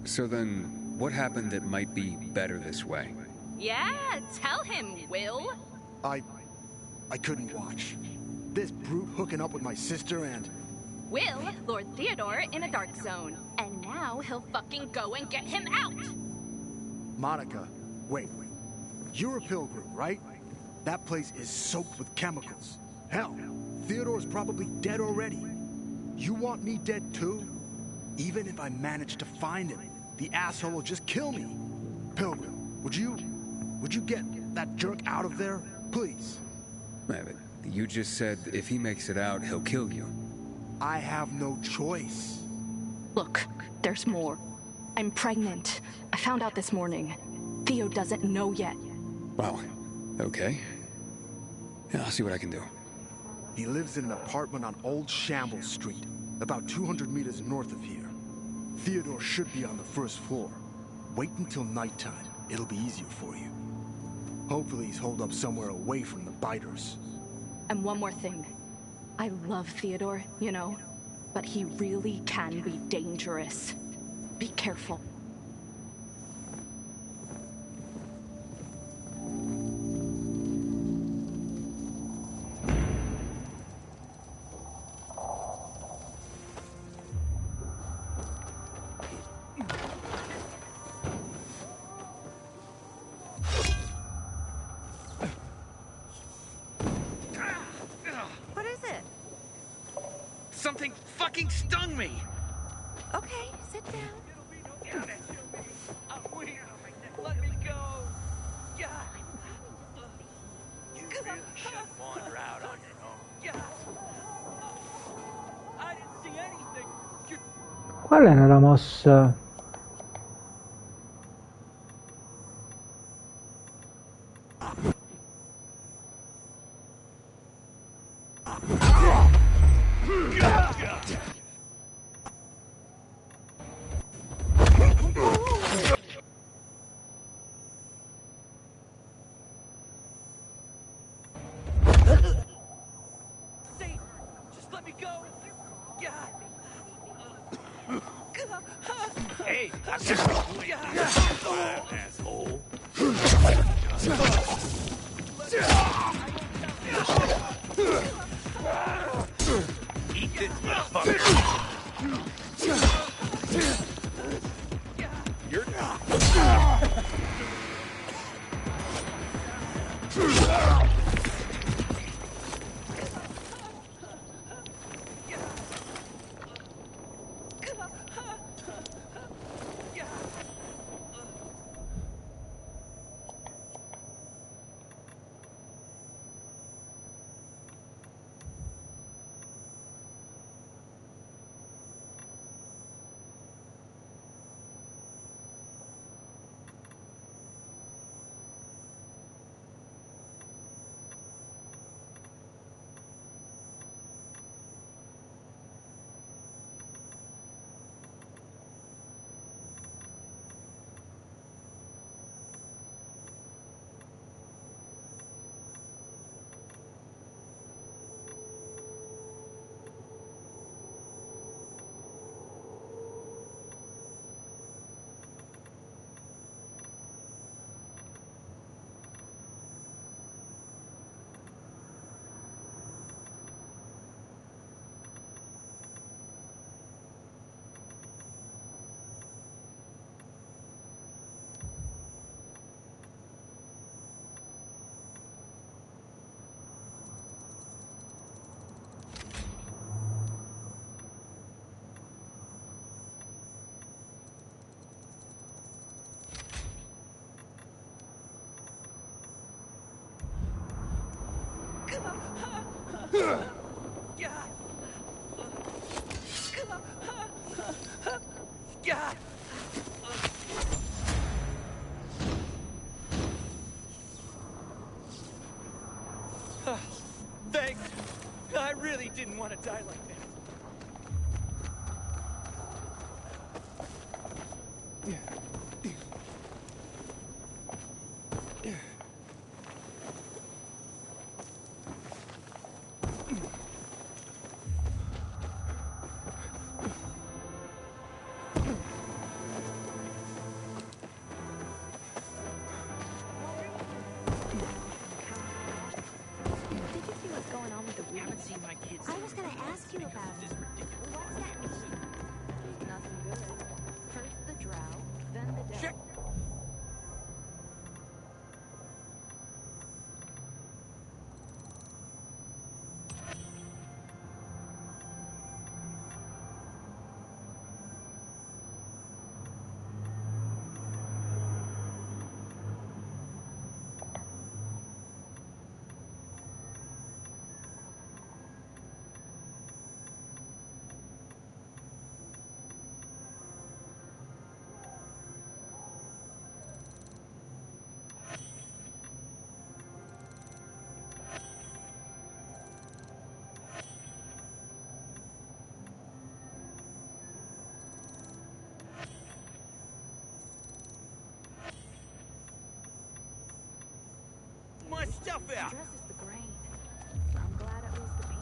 So then, what happened that might be better this way? Yeah, tell him, Will. I couldn't watch. This brute hooking up with my sister and... Will lured Theodore in a dark zone, and now he'll fucking go and get him out! Monica, wait. You're a pilgrim, right? That place is soaked with chemicals. Hell, Theodore's probably dead already. You want me dead too? Even if I manage to find him, the asshole will just kill me. Pilgrim, would you get that jerk out of there, please? Yeah, but you just said if he makes it out, he'll kill you. I have no choice. Look, there's more. I'm pregnant. I found out this morning. Theo doesn't know yet. Well, okay. Yeah, I'll see what I can do. He lives in an apartment on Old Shambles Street, about 200 meters north of here. Theodore should be on the first floor. Wait until nighttime. It'll be easier for you. Hopefully he's holed up somewhere away from the biters. And one more thing. I love Theodore, you know, but he really can be dangerous. Be careful. What is it? Something fucking stung me! Okay, sit down. Let me go! Yeah! You really shouldn't wander out on your own. Yeah! I didn't see anything! Qual era la mossa? Just let me go! Yeah! Hey, I'm just... asshole! Eat this, motherfucker! You're... Thanks! I really didn't want to die like that. I was gonna ask you about it. What's that mean? Nothing good. First the drought, then the death. My stuff out! Stress is the grain. I'm glad it was the peas.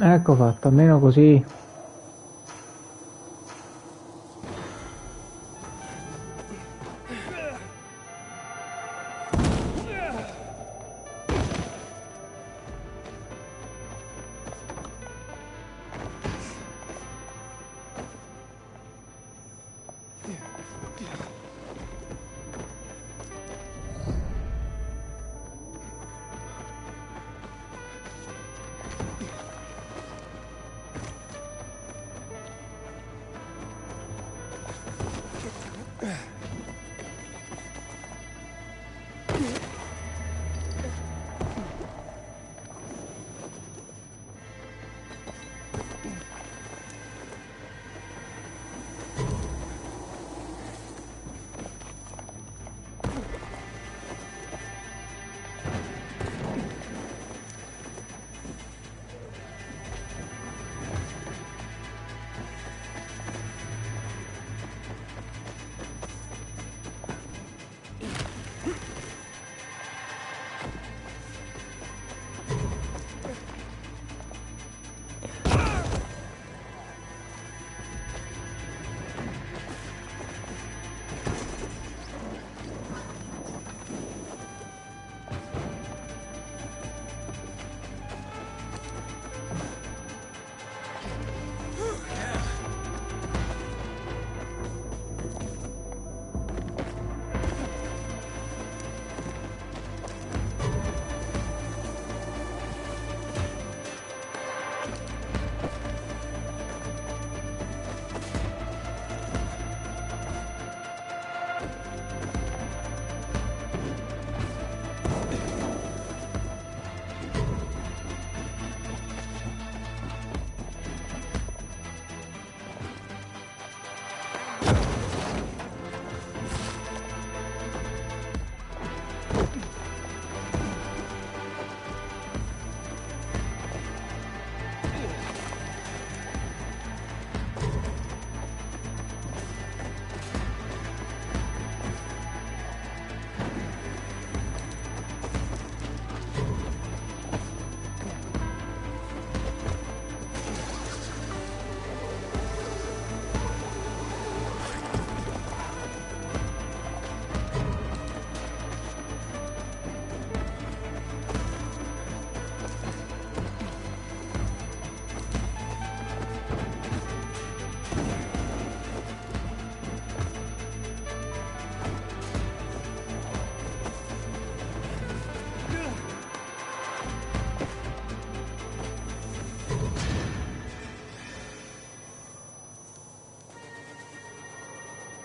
Ecco fatto, almeno così.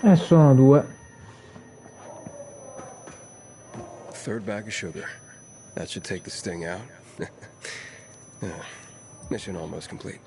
Sono due. Third bag of sugar. That should take the sting out. Mission almost complete.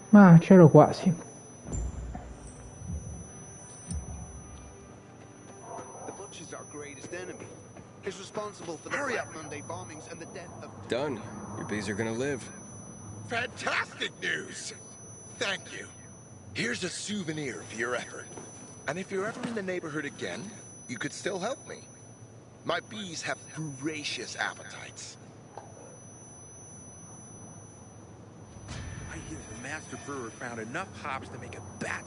Ma c'ero quasi. The butcher's our greatest enemy. He's responsible for the Black Monday bombings and the death of... Done. Your bees are gonna live. Fantastic news! Thank you. Here's a souvenir for your effort. And if you're ever in the neighborhood again, you could still help me. My bees have voracious appetites. I hear the master brewer found enough hops to make a batch.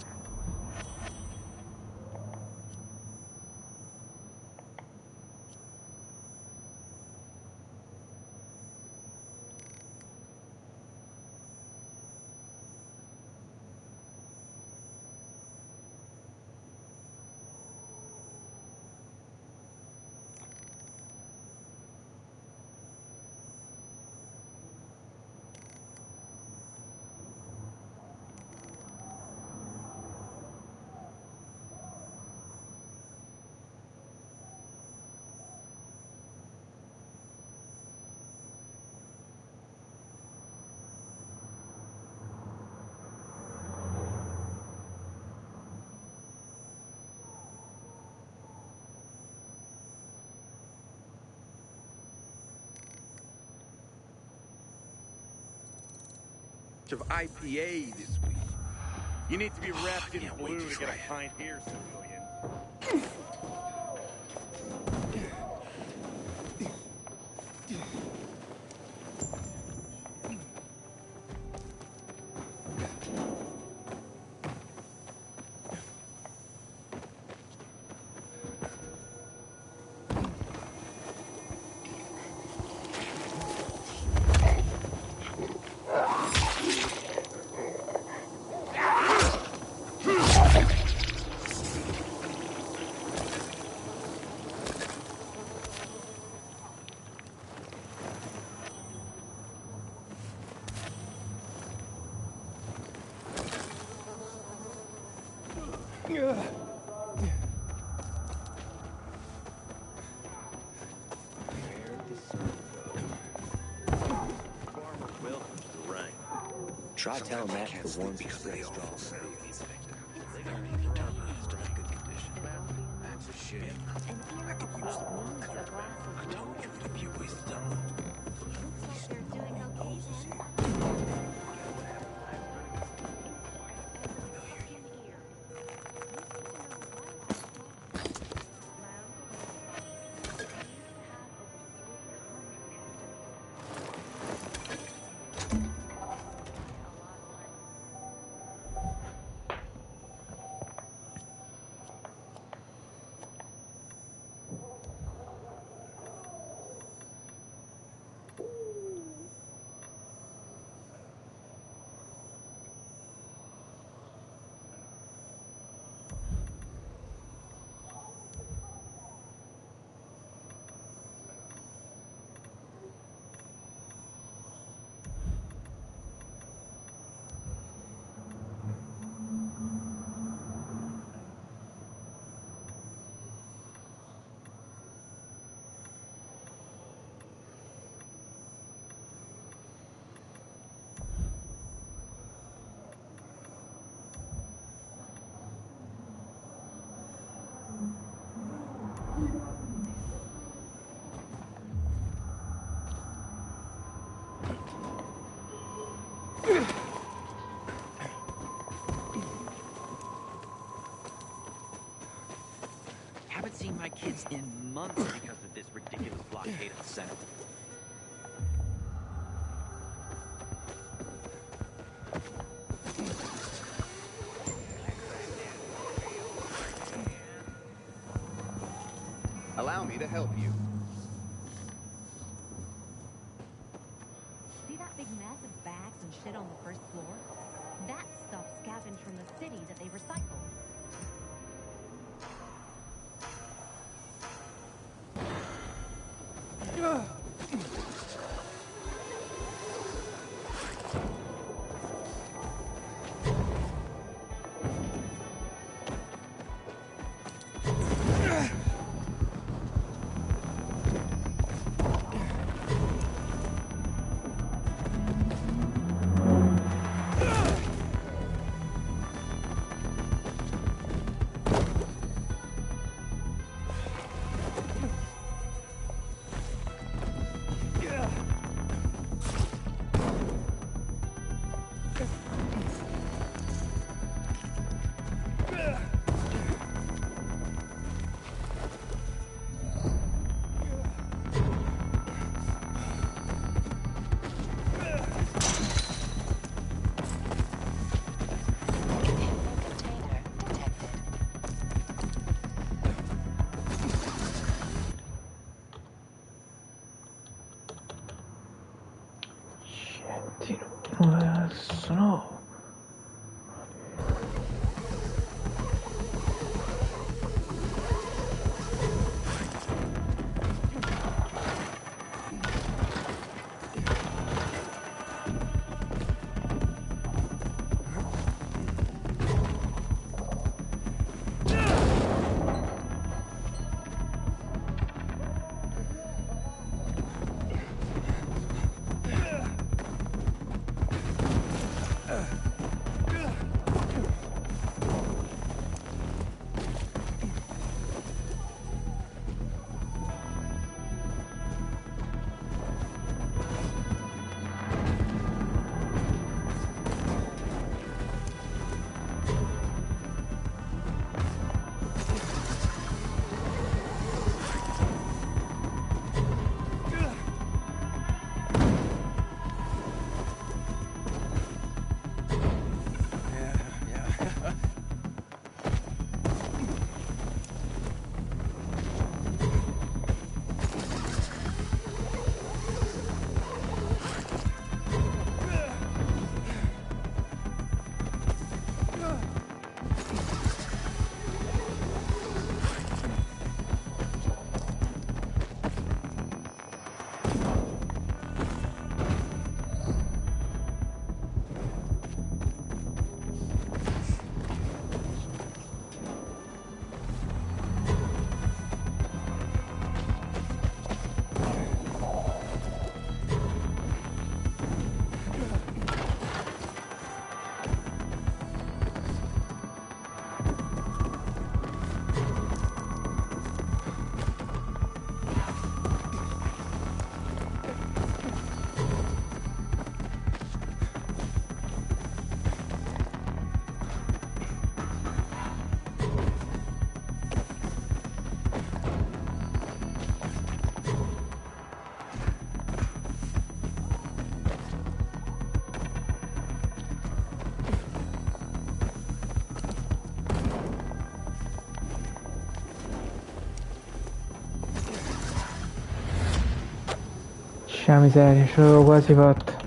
Of IPA this week. You need to be wrapped in blue to get a pint here, civilian. Try telling Matt the warmth is very strong. They got me determined in good condition. That's a shame. I could use the work. I told you it'd be a waste of time. seen my kids in months because of this ridiculous blockade of the Senate. Allow me to help you. See that big mess of bags and shit on the first floor? That stuff scavenged from the city that they recycled. No. C'è la miseria, ce l'avevo quasi fatta.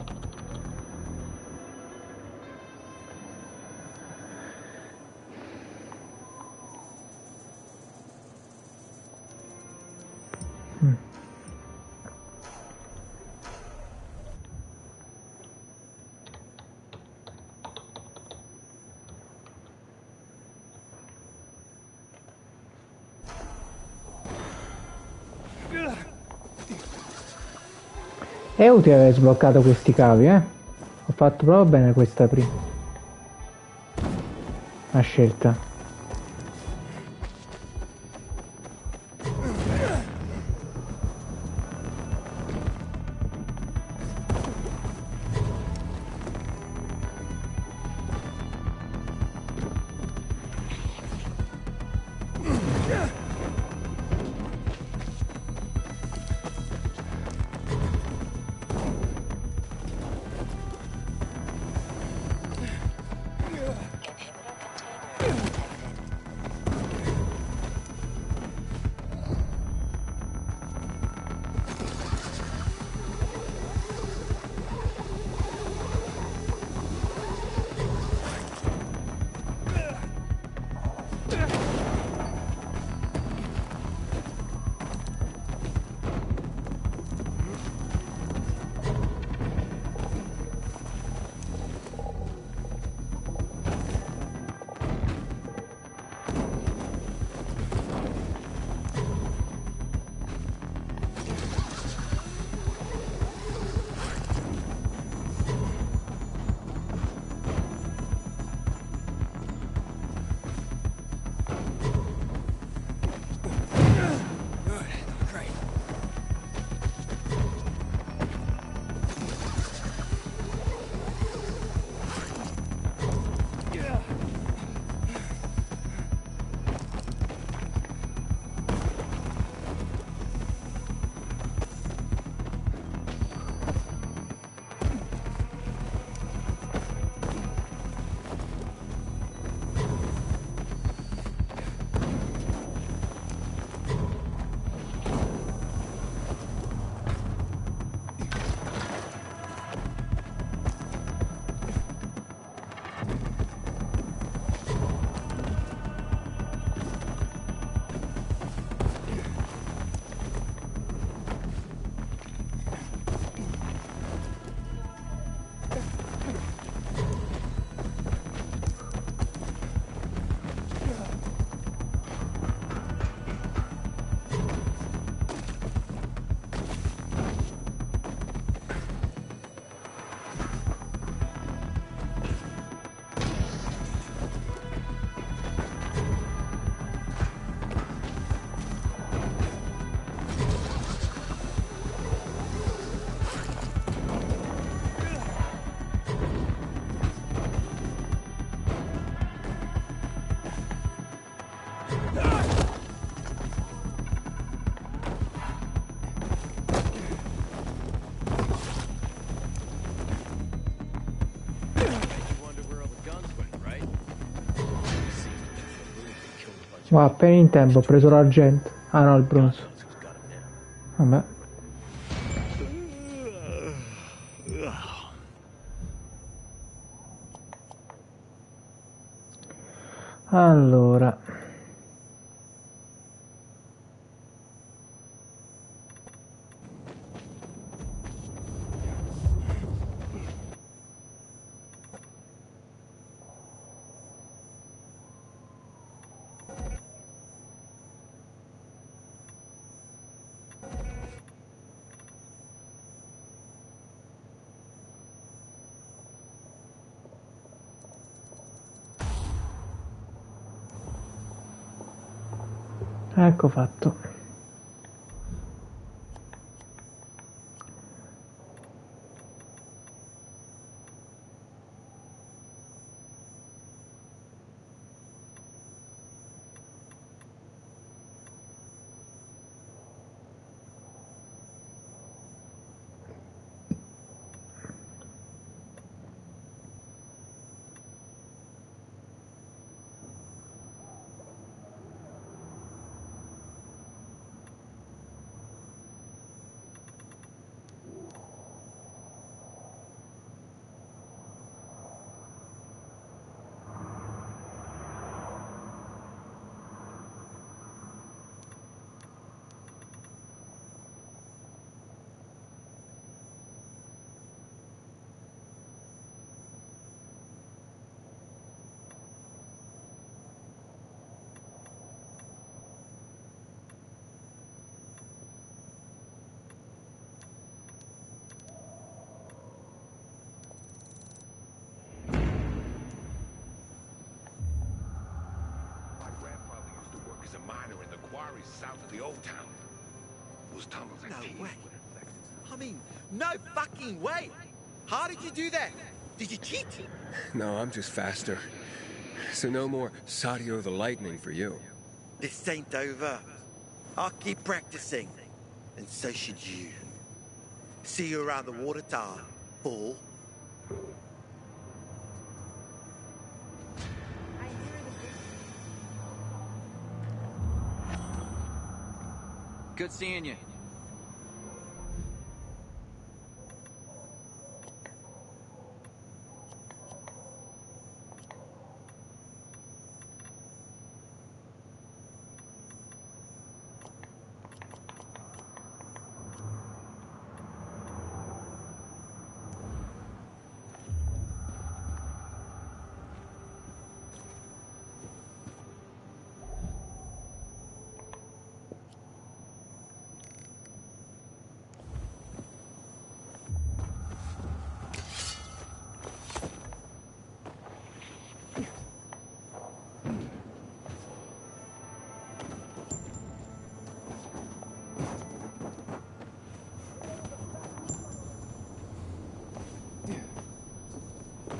È utile aver sbloccato questi cavi, Ho fatto proprio bene questa prima. La scelta. Va appena in tempo, ho preso l'argento. Ah no, il bronzo. Vabbè. Allora. Ecco fatto. As a miner in the quarries south of the old town. Was tunnels and No way. I mean, no fucking way. How did you do that? Did you cheat? No, I'm just faster. So no more Sadio the Lightning for you. This ain't over. I'll keep practicing. And so should you. See you around the water tower, fool. Good seeing you.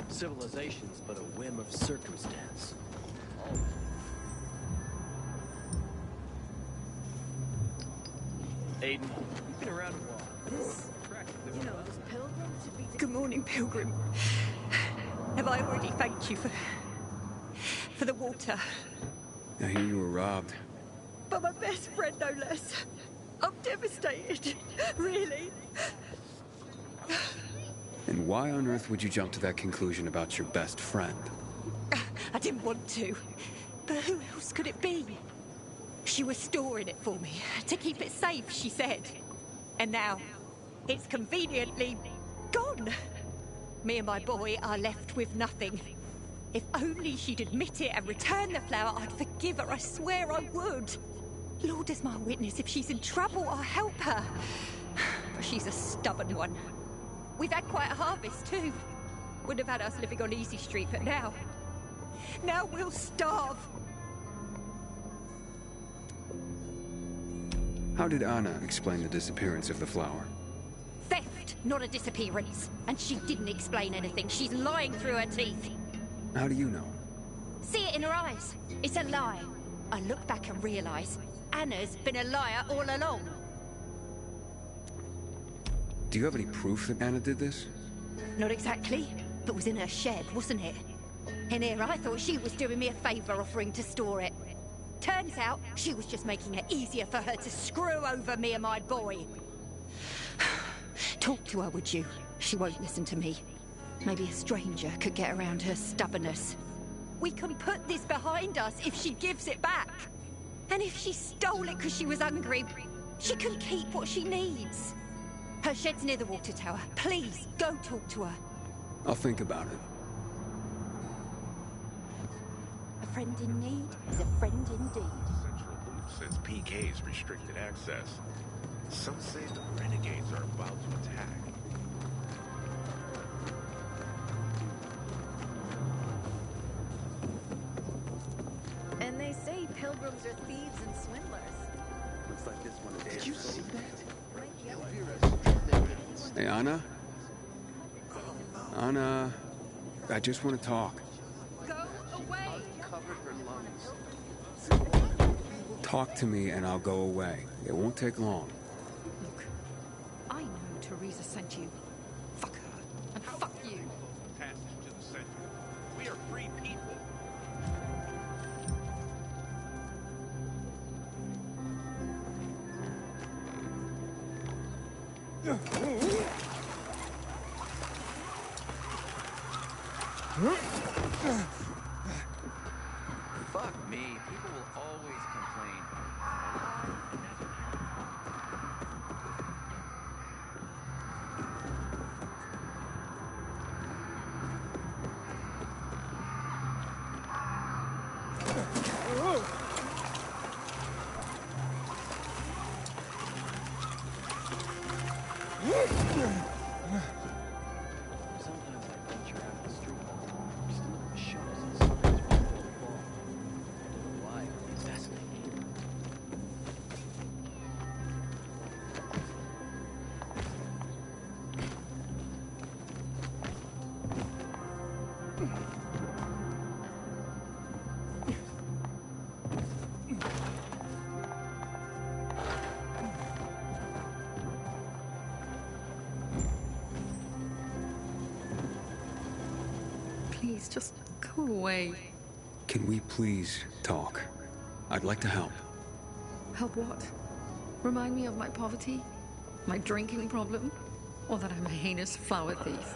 Civilization's but a whim of circumstance. Aiden, you've been around a while. This, you know, this pilgrim should be... Good morning, pilgrim. Have I already thanked you for the water? I hear you were robbed. But my best friend, no less. I'm devastated. Really. And why on earth would you jump to that conclusion about your best friend? I didn't want to. But who else could it be? She was storing it for me, to keep it safe, she said. And now, it's conveniently gone. Me and my boy are left with nothing. If only she'd admit it and return the flower, I'd forgive her, I swear I would. Lord is my witness, if she's in trouble, I'll help her. But she's a stubborn one. We've had quite a harvest, too. Wouldn't have had us living on Easy Street, but now we'll starve. How did Anna explain the disappearance of the flower? Theft, not a disappearance. And she didn't explain anything. She's lying through her teeth. How do you know? See it in her eyes. It's a lie. I look back and realise Anna's been a liar all along. Do you have any proof that Anna did this? Not exactly, but was in her shed, wasn't it? In here, I thought she was doing me a favour offering to store it. Turns out she was just making it easier for her to screw over me and my boy. Talk to her, would you? She won't listen to me. Maybe a stranger could get around her stubbornness. We can put this behind us if she gives it back. And if she stole it because she was hungry, she can keep what she needs. Her shed's near the water tower. Please, go talk to her. I'll think about it. A friend in need is a friend indeed. Central loop since PK's restricted access. Some say the renegades are about to attack. And they say pilgrims are thieves and swindlers. Looks like this one is. Did you see that? Hey, Anna? Anna, I just want to talk. Go away! Covered her lungs. Talk to me and I'll go away. It won't take long. Look, I know Teresa sent you. Fuck her. And fuck you. Passage to the center. We are free people. Fuck me. People will always complain. Sometimes I venture out the street, just to look at the shops and signs where people fall. I don't know why, it's fascinating. Please, just go away. Can we please talk? I'd like to help. Help what? Remind me of my poverty? My drinking problem? Or that I'm a heinous flower thief?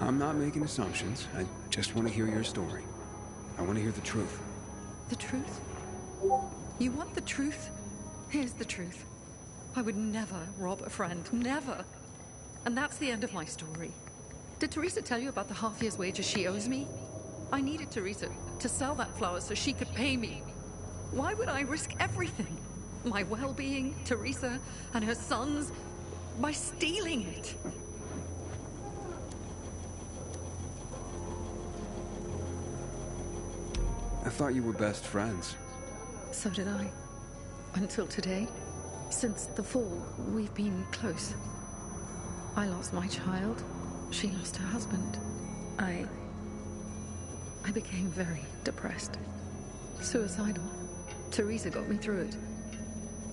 I'm not making assumptions. I just want to hear your story. I want to hear the truth. The truth? You want the truth? Here's the truth. I would never rob a friend. Never. And that's the end of my story. Did Teresa tell you about the half year's wages she owes me? I needed Teresa to sell that flower so she could pay me. Why would I risk everything? My well-being, Teresa, and her sons, by stealing it? I thought you were best friends. So did I. Until today. Since the fall, we've been close. I lost my child. She lost her husband. I became very depressed. Suicidal. Teresa got me through it.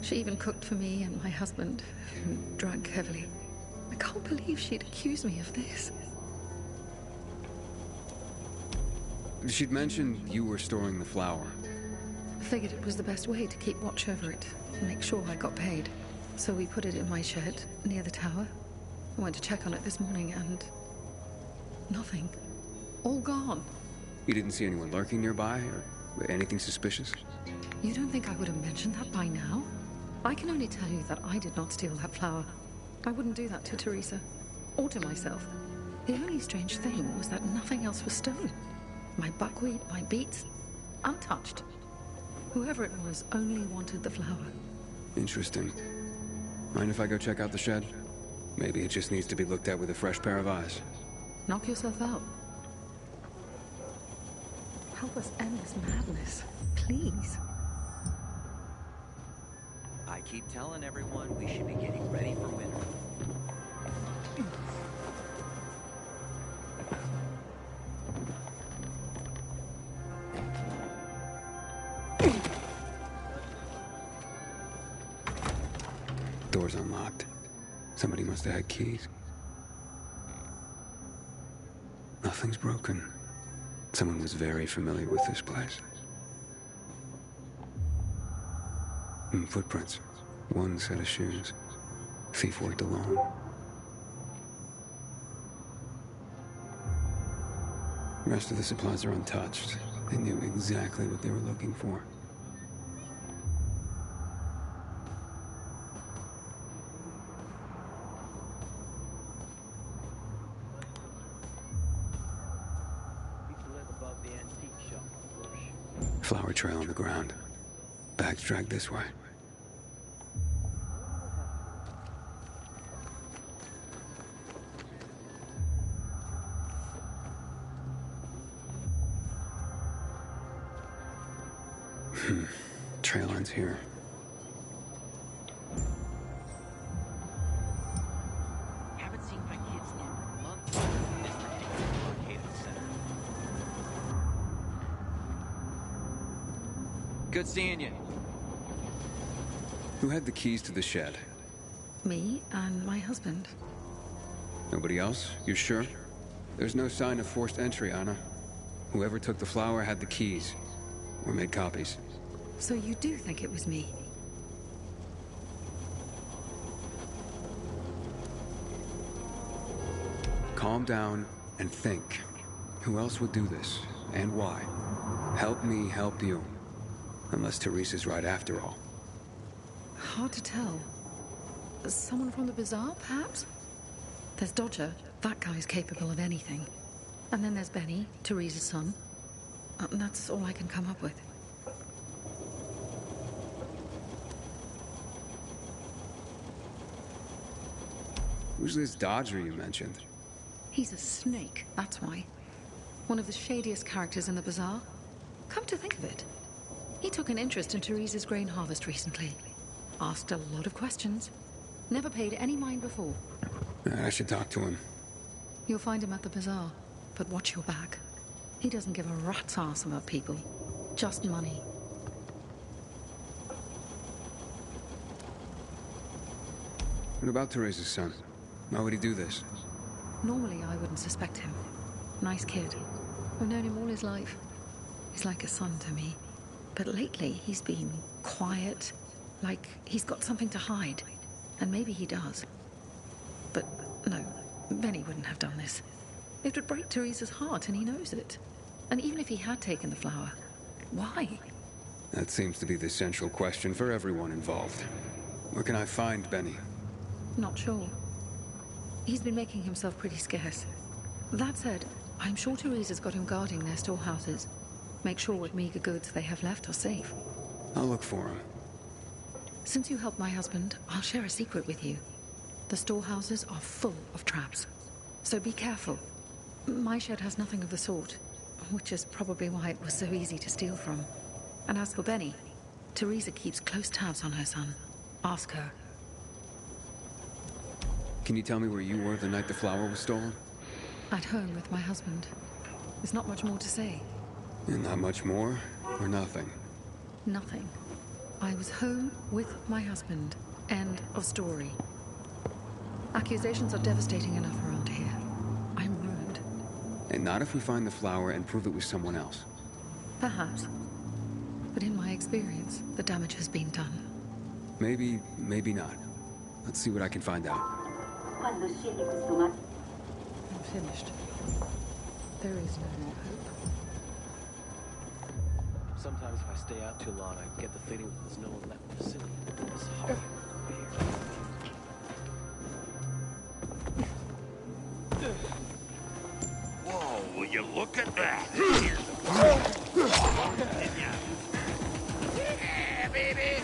She even cooked for me and my husband, who drank heavily. I can't believe she'd accused me of this. She'd mentioned you were storing the flower. Figured it was the best way to keep watch over it and make sure I got paid. So we put it in my shed near the tower. I went to check on it this morning and nothing. All gone. You didn't see anyone lurking nearby or anything suspicious? You don't think I would have mentioned that by now? I can only tell you that I did not steal that flower. I wouldn't do that to Teresa or to myself. The only strange thing was that nothing else was stolen. My buckwheat, my beets, untouched. Whoever it was only wanted the flower. Interesting. Mind if I go check out the shed? Maybe it just needs to be looked at with a fresh pair of eyes. Knock yourself out. Help us end this madness, please. I keep telling everyone we should be getting ready for winter. Door's unlocked. Somebody must have had keys. Nothing's broken. Someone was very familiar with this place. Footprints. One set of shoes. Thief worked alone. The rest of the supplies are untouched. They knew exactly what they were looking for. Flower trail on the ground. Bags dragged this way. Trail ends here. Haven't seen my kids in months. This ridiculous arcade at the center. Good seeing you. Who had the keys to the shed? Me and my husband. Nobody else? You sure? There's no sign of forced entry, Anna. Whoever took the flower had the keys. Or made copies. So you do think it was me? Calm down and think. Who else would do this? And why? Help me help you. Unless Teresa's right after all. Hard to tell. Someone from the bazaar, perhaps? There's Dodger. That guy's capable of anything. And then there's Benny, Teresa's son. And that's all I can come up with. Who's this Dodger you mentioned? He's a snake, that's why. One of the shadiest characters in the bazaar. Come to think of it, he took an interest in Teresa's grain harvest recently. Asked a lot of questions. Never paid any mind before. I should talk to him. You'll find him at the bazaar, but watch your back. He doesn't give a rat's ass about people. Just money. What about Teresa's son? Why would he do this? Normally, I wouldn't suspect him. Nice kid. I've known him all his life. He's like a son to me. But lately, he's been quiet, like he's got something to hide. And maybe he does. But no, Benny wouldn't have done this. It would break Teresa's heart, and he knows it. And even if he had taken the flower, why? That seems to be the central question for everyone involved. Where can I find Benny? Not sure. He's been making himself pretty scarce. That said, I'm sure Teresa's got him guarding their storehouses. Make sure what meager goods they have left are safe. I'll look for him. Since you helped my husband, I'll share a secret with you. The storehouses are full of traps. So be careful. My shed has nothing of the sort, which is probably why it was so easy to steal from. And as for Benny, Teresa keeps close tabs on her son. Ask her. Can you tell me where you were the night the flower was stolen? At home with my husband. There's not much more to say. And not much more, or nothing? Nothing. I was home with my husband. End of story. Accusations are devastating enough around here. I'm ruined. And not if we find the flower and prove it was someone else. Perhaps. But in my experience, the damage has been done. Maybe, maybe not. Let's see what I can find out. I'm finished. There is no more hope. Sometimes if I stay out too long, I get the feeling that there's no one left in the city. It's hard. Whoa, will you look at that? Yeah, baby.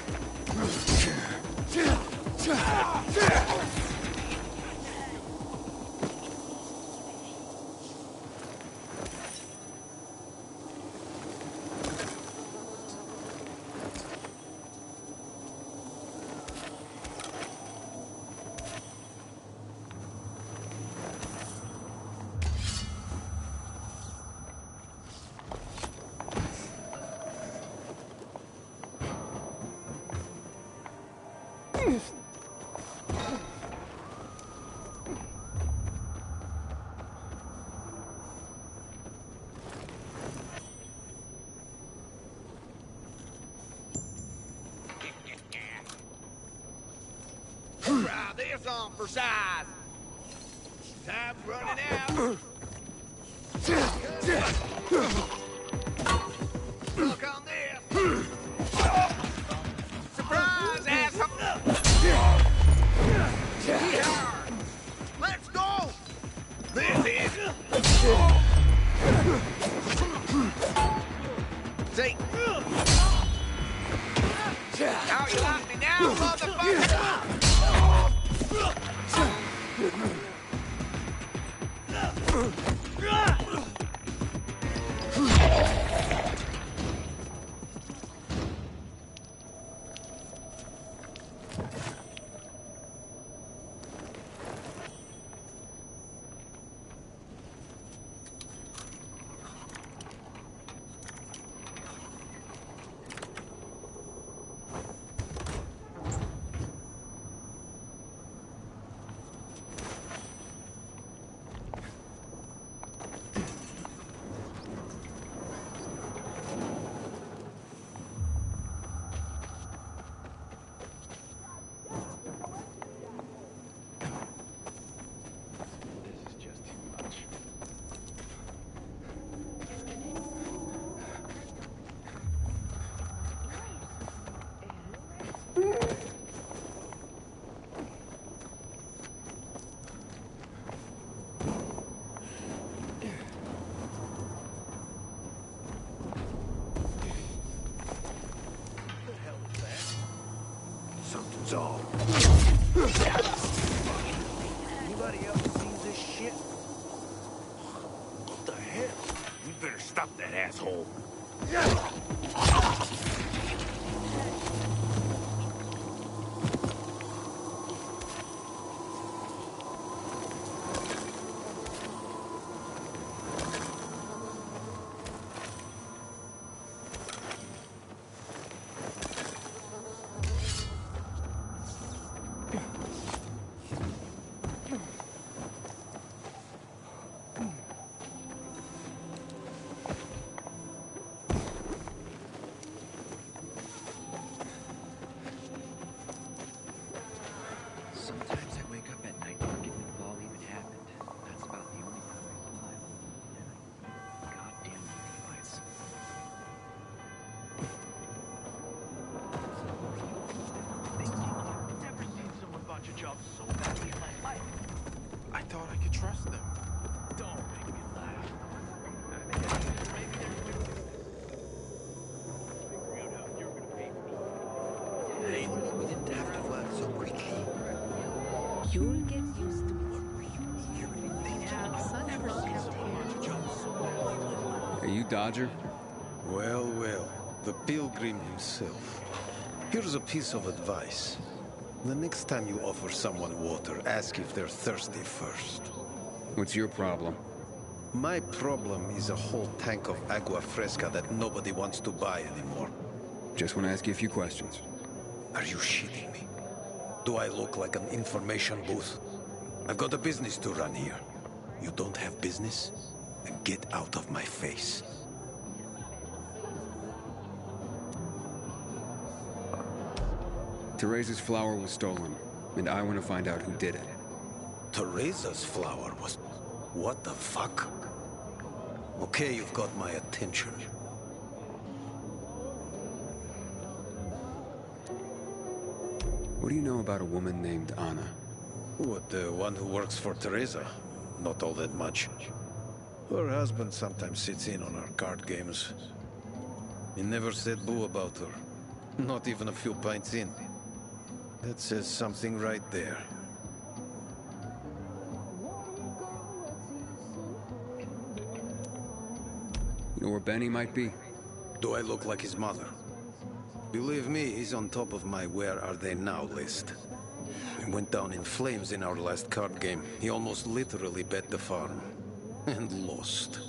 this on for size. Time's running out. Look on this. Surprise, asshole. Yeah. Let's go. This is. See. How you like me now, motherfucker? Something's off. Anybody else seen this shit? What the hell? We better stop that asshole. Sometimes I wake up at night forgetting the ball even happened. That's about the only time I smile. And I goddamn lights. I've never seen someone botch a job so badly in my life. I thought I could trust them. Don't make me laugh. Maybe they're figuring out how you're gonna pay me. Hey, we didn't have to work so quickly. You'll get used to it. Are you Dodger? Well, well, the pilgrim himself. Here's a piece of advice. The next time you offer someone water, ask if they're thirsty first. What's your problem? My problem is a whole tank of agua fresca that nobody wants to buy anymore. Just want to ask you a few questions. Are you shitting me? Do I look like an information booth? I've got a business to run here. You don't have business? Then get out of my face. Teresa's flower was stolen, and I want to find out who did it. Teresa's flower was... What the fuck? Okay, you've got my attention. What do you know about a woman named Anna? What, the one who works for Teresa? Not all that much. Her husband sometimes sits in on our card games. He never said boo about her. Not even a few pints in. That says something right there. You know where Benny might be? Do I look like his mother? Believe me, he's on top of my where are they now list. He went down in flames in our last card game. He almost literally bet the farm. And lost.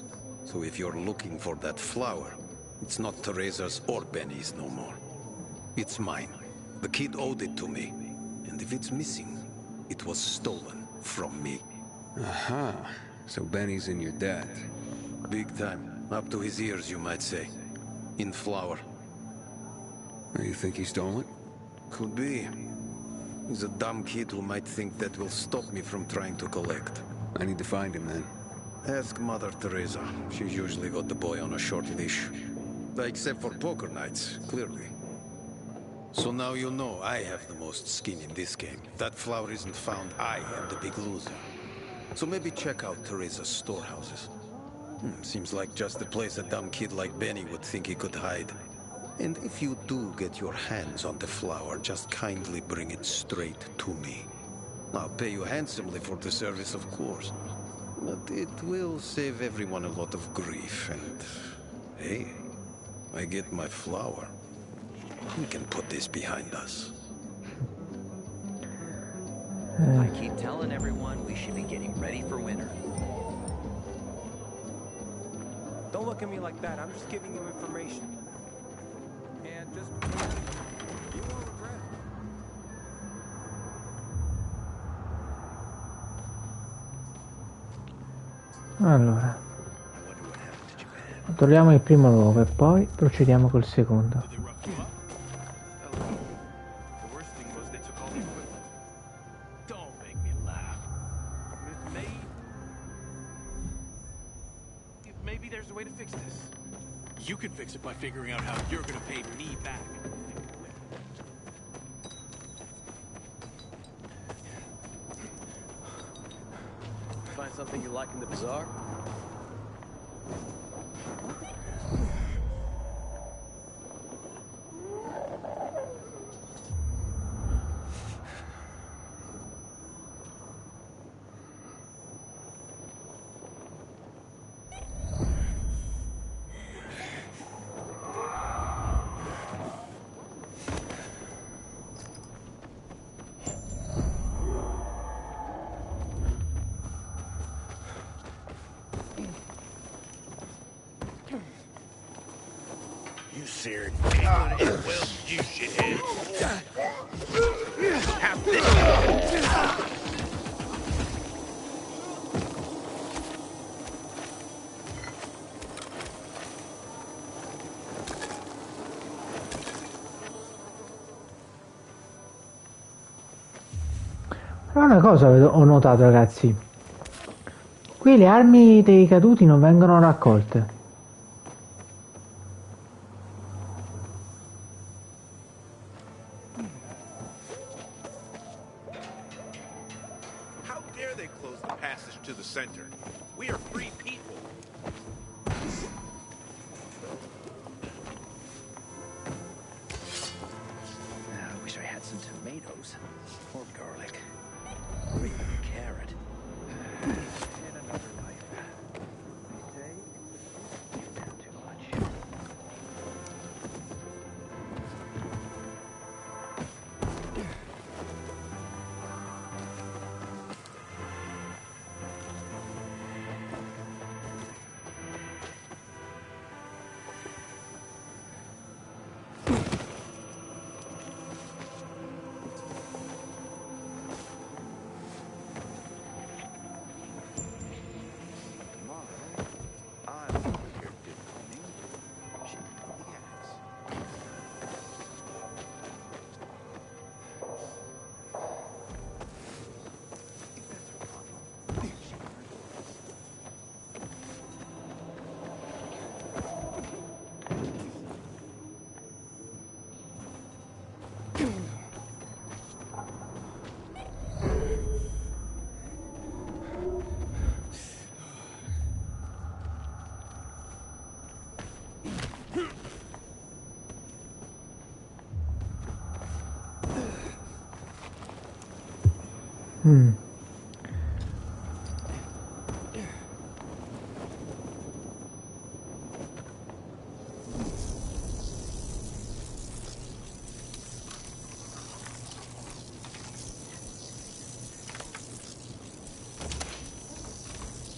So if you're looking for that flower, it's not Teresa's or Benny's no more. It's mine. The kid owed it to me. And if it's missing, it was stolen from me. Aha. So Benny's in your debt. Big time. Up to his ears, you might say. In flour. You think he stole it? Could be. He's a dumb kid who might think that will stop me from trying to collect. I need to find him then. Ask Mother Teresa. She's usually got the boy on a short leash. Except for poker nights, clearly. So now you know I have the most skin in this game. If that flower isn't found, I am the big loser. So maybe check out Teresa's storehouses. Seems like just the place a dumb kid like Benny would think he could hide. And if you do get your hands on the flower, just kindly bring it straight to me. I'll pay you handsomely for the service, of course. But it will save everyone a lot of grief, and... hey, I get my flower. We can put this behind us. I keep telling everyone we should be getting ready for winter. Don't look at me like that. I'm just giving you information. And just... you won't regret it. Allora, controlliamo il primo luogo e poi procediamo col secondo. Maybe there's a way to fix this. You can fix it by figuring out how you're gonna pay me back. Find something you like in the bazaar? You seared pig on it, well, you shithead. Have this. Però una cosa ho notato, ragazzi. Qui le armi dei caduti non vengono raccolte. How dare they close the passage to the center? We are free people. I wish I had some tomatoes. Or garlic. Or even a carrot. And another life. They say, you've done too much.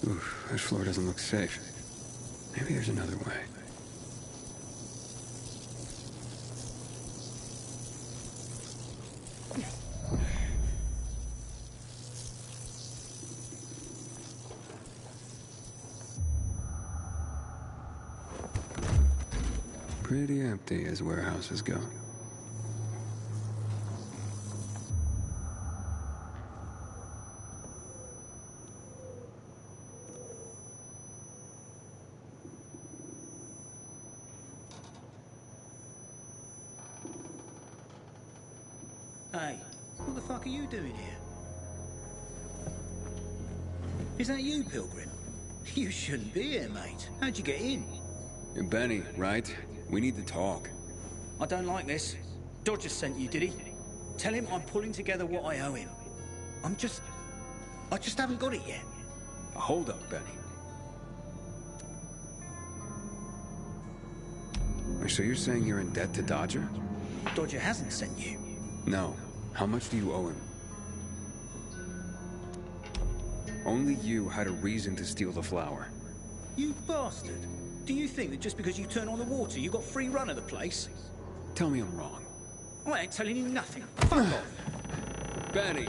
Oof, this floor doesn't look safe. Maybe there's another way. Pretty empty as warehouses go. Hey, what the fuck are you doing here? Is that you, Pilgrim? You shouldn't be here, mate. How'd you get in? You're Benny, right? We need to talk. I don't like this. Dodger sent you, did he? Tell him I'm pulling together what I owe him. I just haven't got it yet. Hold up, Benny. So you're saying you're in debt to Dodger? Dodger hasn't sent you. No. How much do you owe him? Only you had a reason to steal the flower. You bastard. Do you think that just because you turn on the water, you got free run of the place? Tell me I'm wrong. I ain't telling you nothing. Fuck off. Benny!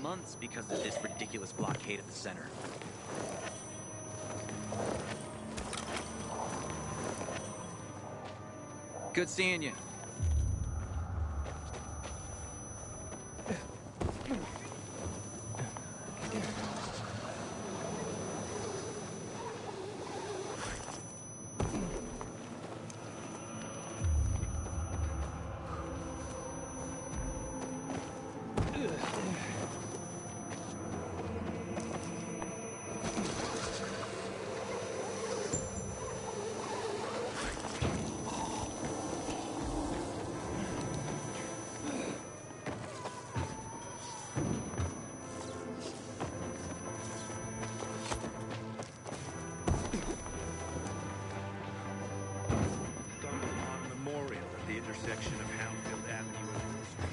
Months because of this ridiculous blockade at the center. Good seeing you. Intersection of Houndfield Avenue and Wall Street.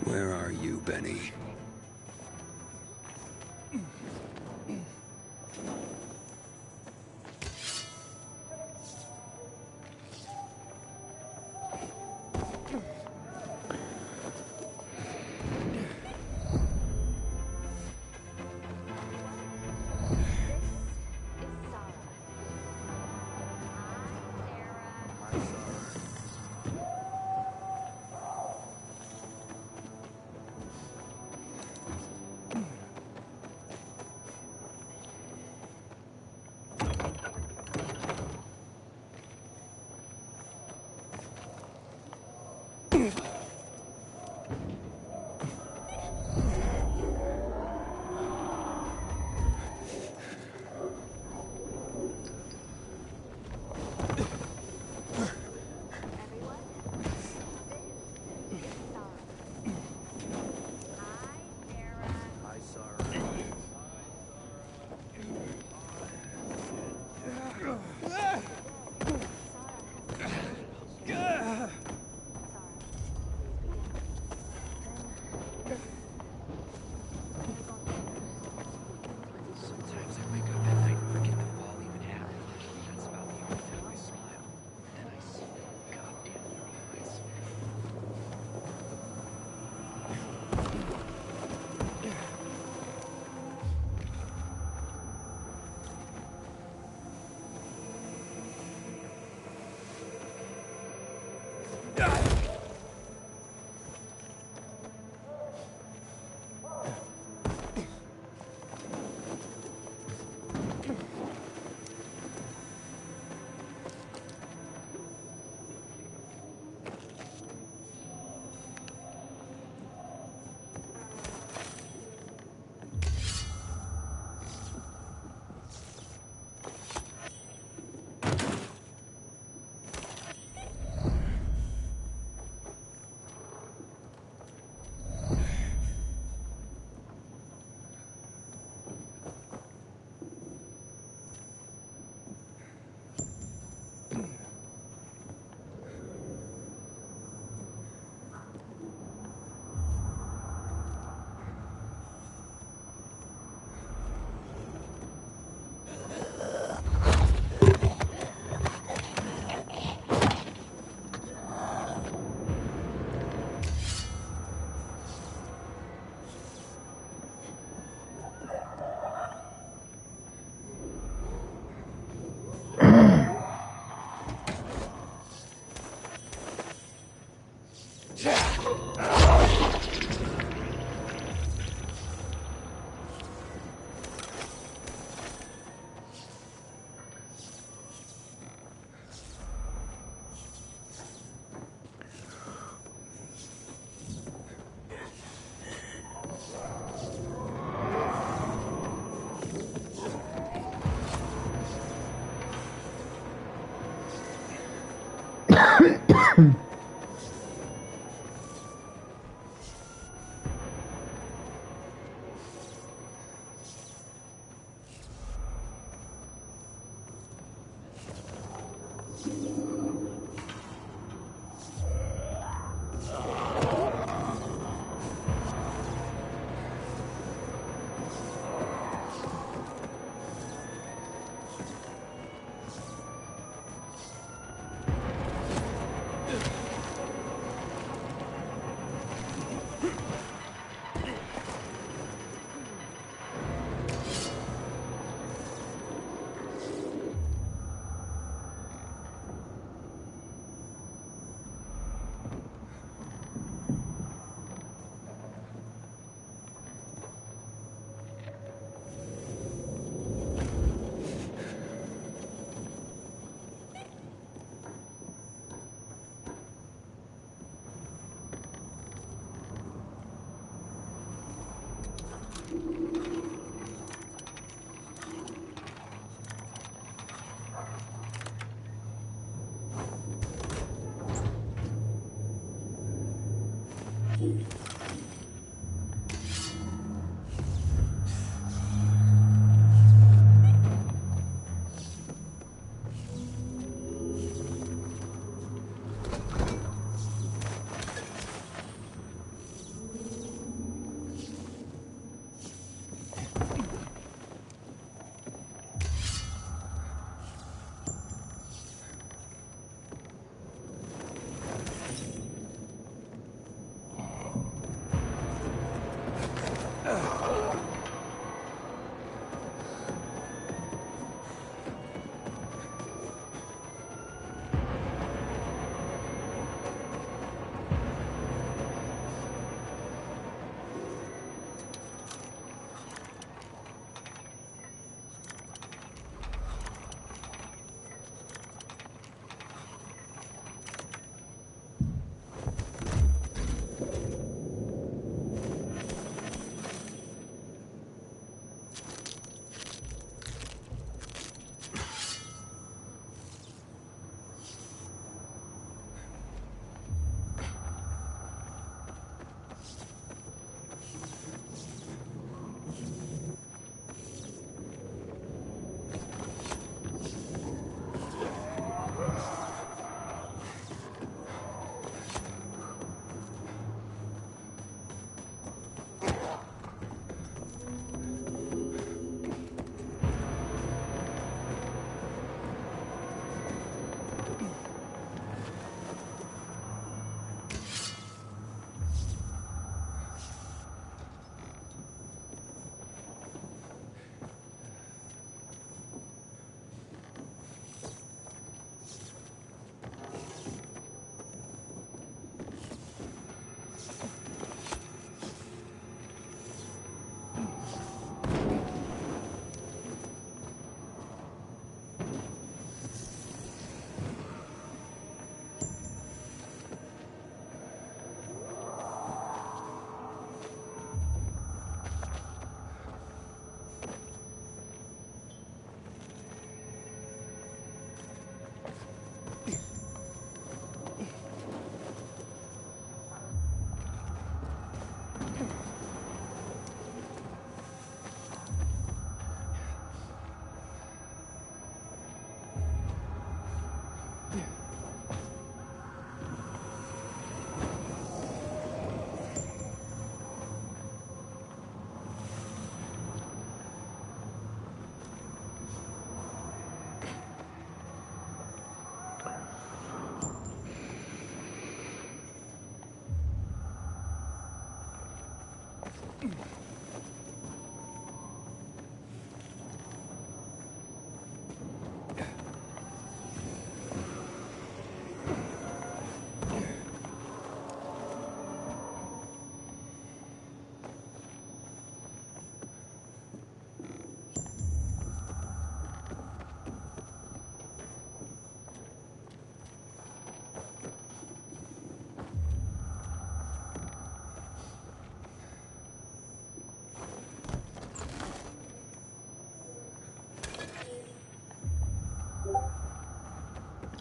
Where are you, Benny?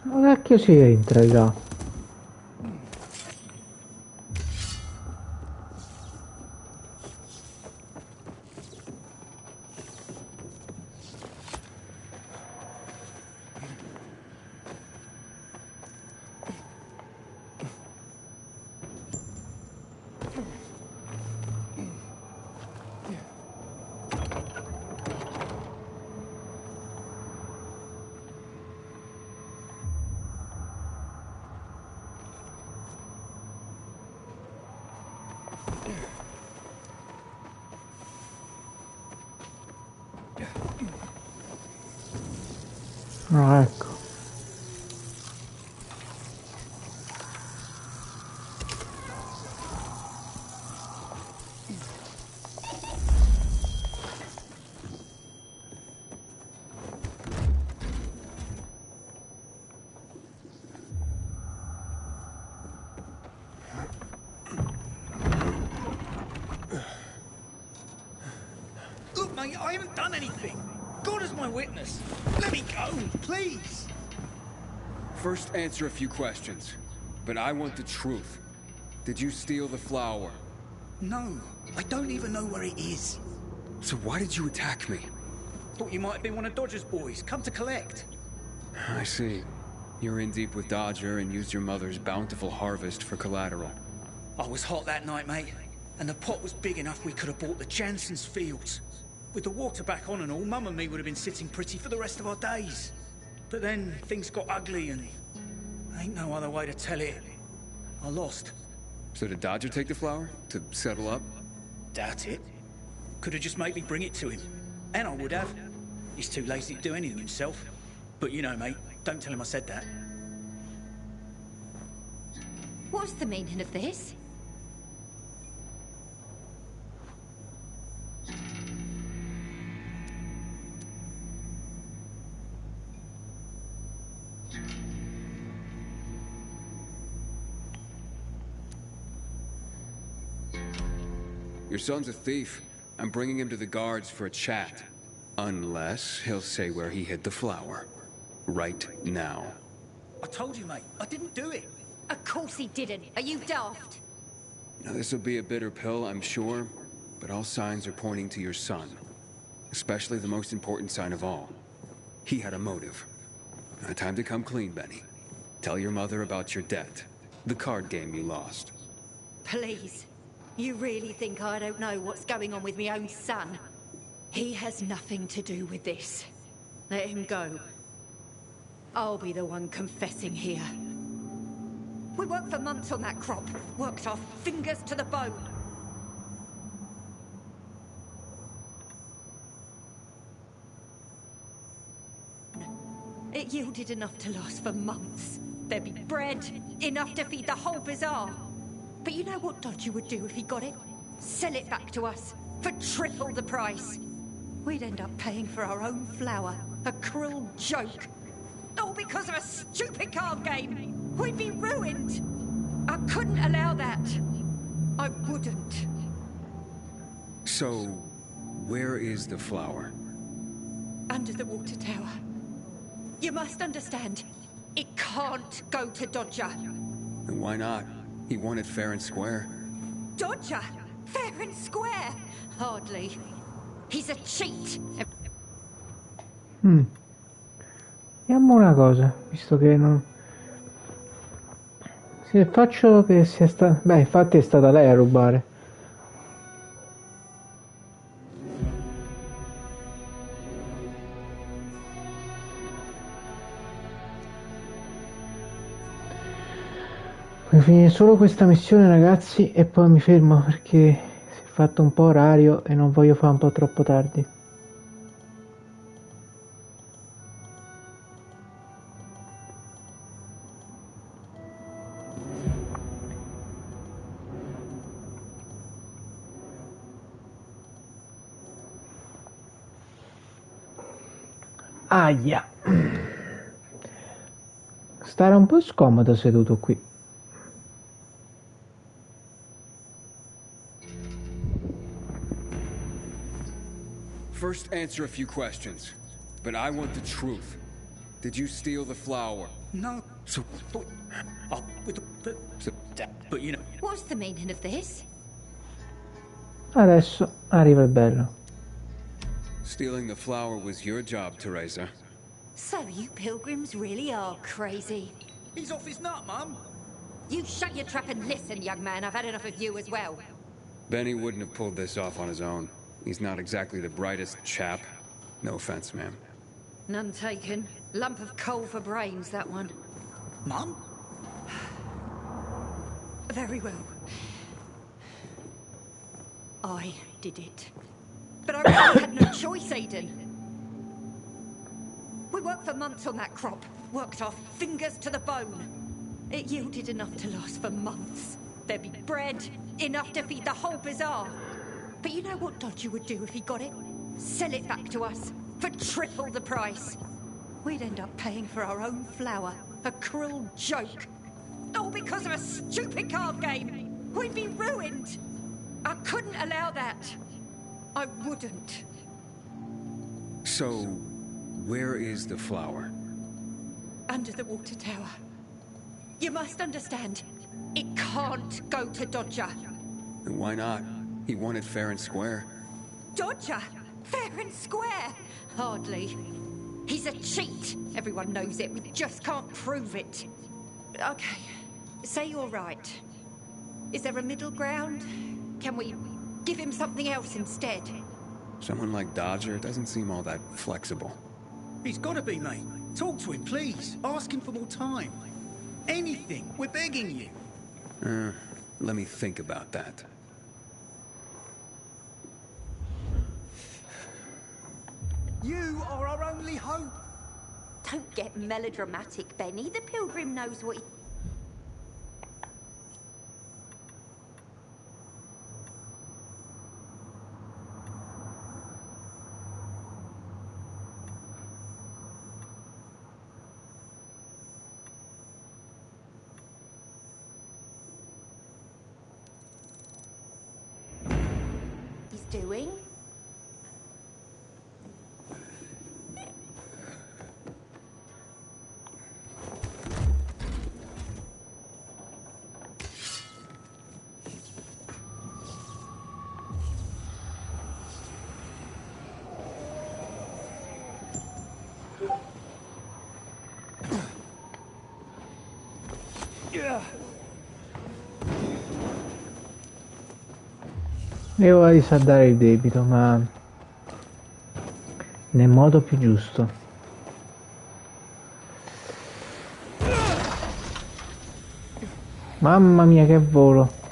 Ma cacchio si entra là? Ah, ecco. Look, mate, I haven't done anything. God is my witness. Let me go, please. First, answer a few questions. But I want the truth. Did you steal the flower? No, I don't even know where it is. So why did you attack me? Thought you might have been one of Dodger's boys, come to collect. I see. You're in deep with Dodger and used your mother's bountiful harvest for collateral. I was hot that night, mate. And the pot was big enough we could have bought the Jansen's fields. With the water back on and all, Mum and me would have been sitting pretty for the rest of our days. But then things got ugly and... ain't no other way to tell it. I lost. So did Dodger take the flower? To settle up? Doubt it. Could have just made me bring it to him. And I would have. He's too lazy to do anything himself. But you know, mate, don't tell him I said that. What's the meaning of this? Your son's a thief. I'm bringing him to the guards for a chat. Unless he'll say where he hid the flower. Right now. I told you, mate, I didn't do it. Of course he didn't. Are you daft? Now, this'll be a bitter pill, I'm sure, but all signs are pointing to your son. Especially the most important sign of all. He had a motive. Now, time to come clean, Benny. Tell your mother about your debt. The card game you lost. Please. You really think I don't know what's going on with my own son? He has nothing to do with this. Let him go. I'll be the one confessing here. We worked for months on that crop. Worked our fingers to the bone. It yielded enough to last for months. There'd be bread, enough to feed the whole bazaar. But you know what Dodger would do if he got it? Sell it back to us for triple the price. We'd end up paying for our own flour. A cruel joke. All because of a stupid card game. We'd be ruined. I couldn't allow that. I wouldn't. So, where is the flower? Under the water tower. You must understand, it can't go to Dodger. And why not? He won it fair and square. Dodger? Fair and square? Hardly. He's a cheat. Vediamo una cosa, visto che non... Se faccio che sia stata... Beh, infatti è stata lei a rubare. Puoi finire solo questa missione, ragazzi, e poi mi fermo perché si è fatto un po' orario e non voglio fare un po' troppo tardi. Aia. Stare un po' scomodo seduto qui. First, answer a few questions. But I want the truth. Did you steal the flower? No. So... But you know... What's the meaning of this? Adesso arriva il bello. Stealing the flower was your job, Teresa. So you pilgrims really are crazy. He's off his nut, Mum. You shut your trap and listen, young man. I've had enough of you as well. Benny wouldn't have pulled this off on his own. He's not exactly the brightest chap. No offense, ma'am. None taken. Lump of coal for brains, that one. Mum? Very well. I did it. But I really had no choice, Aiden. We worked for months on that crop. Worked our fingers to the bone. It yielded enough to last for months. There'd be bread, enough to feed the whole bazaar. But you know what Dodger would do if he got it? Sell it back to us for triple the price. We'd end up paying for our own flour. A cruel joke. All because of a stupid card game. We'd be ruined. I couldn't allow that. I wouldn't. So, where is the flower? Under the water tower. You must understand, it can't go to Dodger. And why not? He won it fair and square. Dodger? Fair and square? Hardly. He's a cheat. Everyone knows it. We just can't prove it. Okay, say you're right. Is there a middle ground? Can we give him something else instead? Someone like Dodger doesn't seem all that flexible. He's gotta be, mate. Talk to him, please. Ask him for more time. Anything. We're begging you. Let me think about that. You are our only hope. Don't get melodramatic, Benny. The pilgrim knows what he... doing? Io voglio saldare il debito, ma nel modo più giusto. Mamma mia, che volo!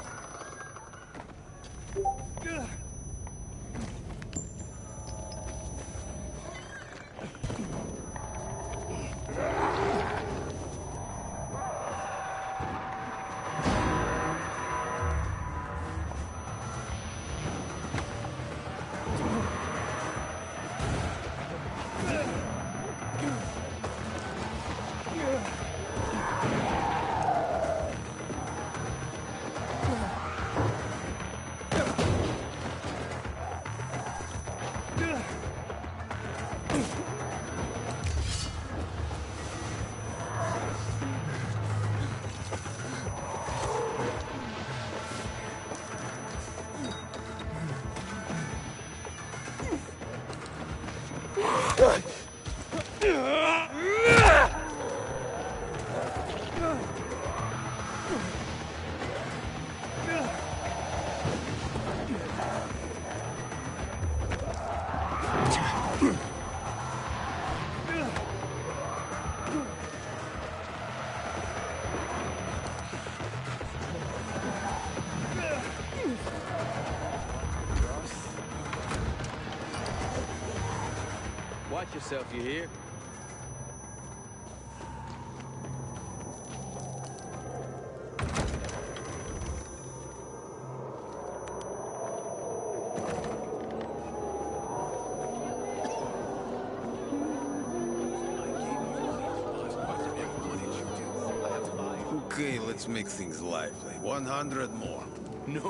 Watch yourself, you hear? Okay, let's make things lively. 100 more. No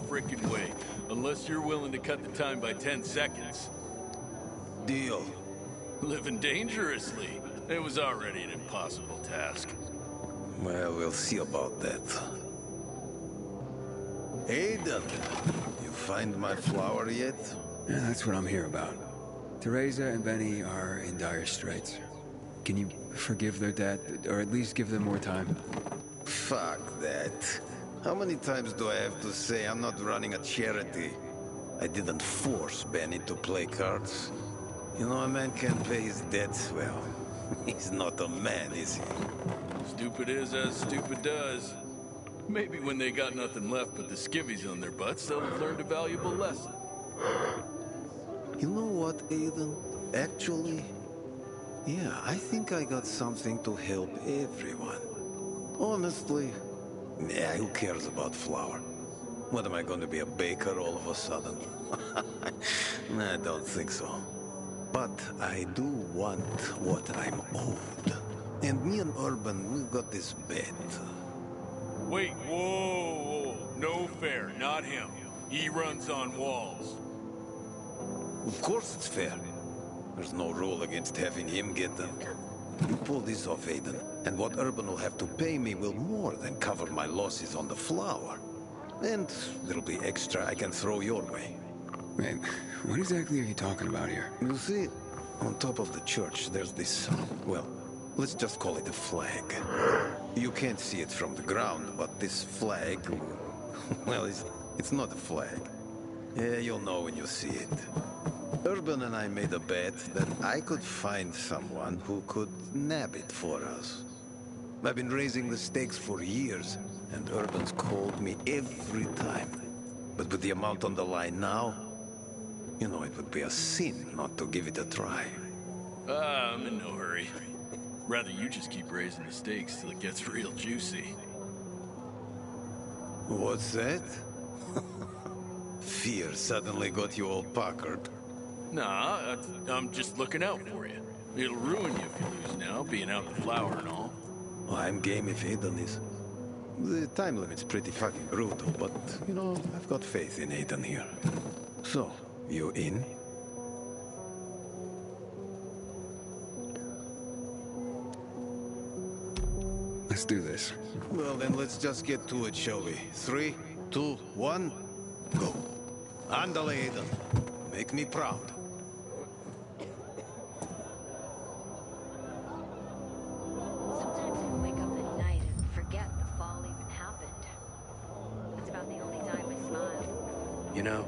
frickin' way. Unless you're willing to cut the time by 10 seconds. Deal. Living dangerously. It was already an impossible task. Well, we'll see about that. Aiden, you find my flower yet? Yeah, that's what I'm here about. Teresa and Benny are in dire straits. Can you forgive their debt, or at least give them more time? Fuck that. How many times do I have to say I'm not running a charity? I didn't force Benny to play cards. You know, a man can't pay his debts well. He's not a man, is he? Stupid is as stupid does. Maybe when they got nothing left but the skivvies on their butts, they'll have learned a valuable lesson. You know what, Aiden? Actually, yeah, I think I got something to help everyone. Honestly, yeah, who cares about flour? What, am I going to be a baker all of a sudden? Nah, I don't think so. But I do want what I'm owed. And me and Urban, we've got this bet. Wait, whoa. No fair, not him. He runs on walls. Of course it's fair. There's no rule against having him get them. You pull this off, Aiden, and what Urban will have to pay me will more than cover my losses on the flour. And there'll be extra I can throw your way. Wait, what exactly are you talking about here? You see, on top of the church, there's this, well, let's just call it a flag. You can't see it from the ground, but this flag, well, it's not a flag. Yeah, you'll know when you see it. Urban and I made a bet that I could find someone who could nab it for us. I've been raising the stakes for years, and Urban's called me every time. But with the amount on the line now, you know, it would be a sin not to give it a try. I'm in no hurry. Rather you just keep raising the stakes till it gets real juicy. What's that? Fear suddenly got you all puckered. Nah, I'm just looking out for you. It'll ruin you if you lose now, being out the flower and all. I'm game if Aiden is. The time limit's pretty fucking brutal, but, you know, I've got faith in Aiden here. So, you in? Let's do this. Well, then let's just get to it, shall we? 3, 2, 1, go. Andale, Aiden. Make me proud. Sometimes I wake up at night and forget the fall even happened. It's about the only time I smile. You know,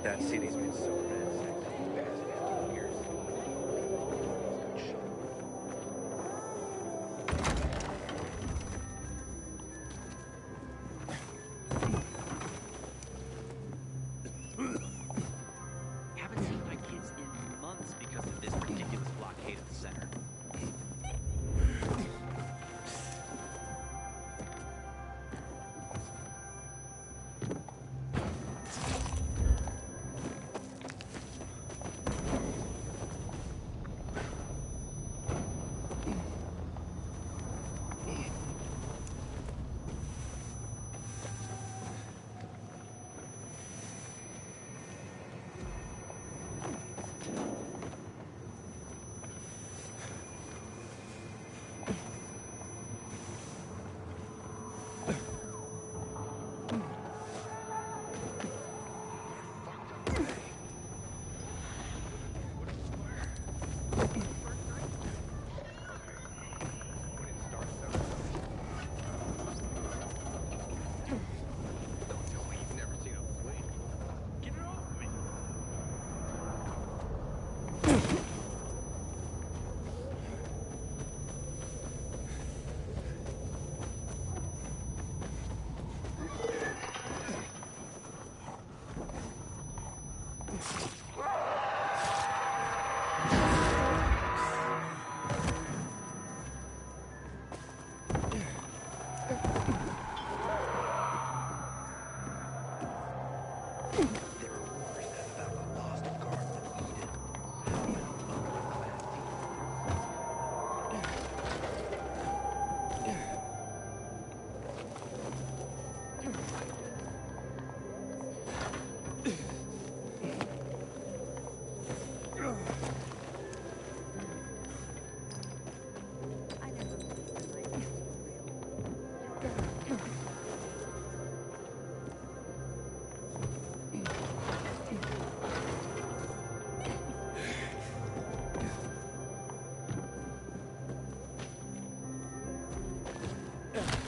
that city's been so ransacked for the past 50 years. Haven't seen my kids in months because of this ridiculous blockade at the center.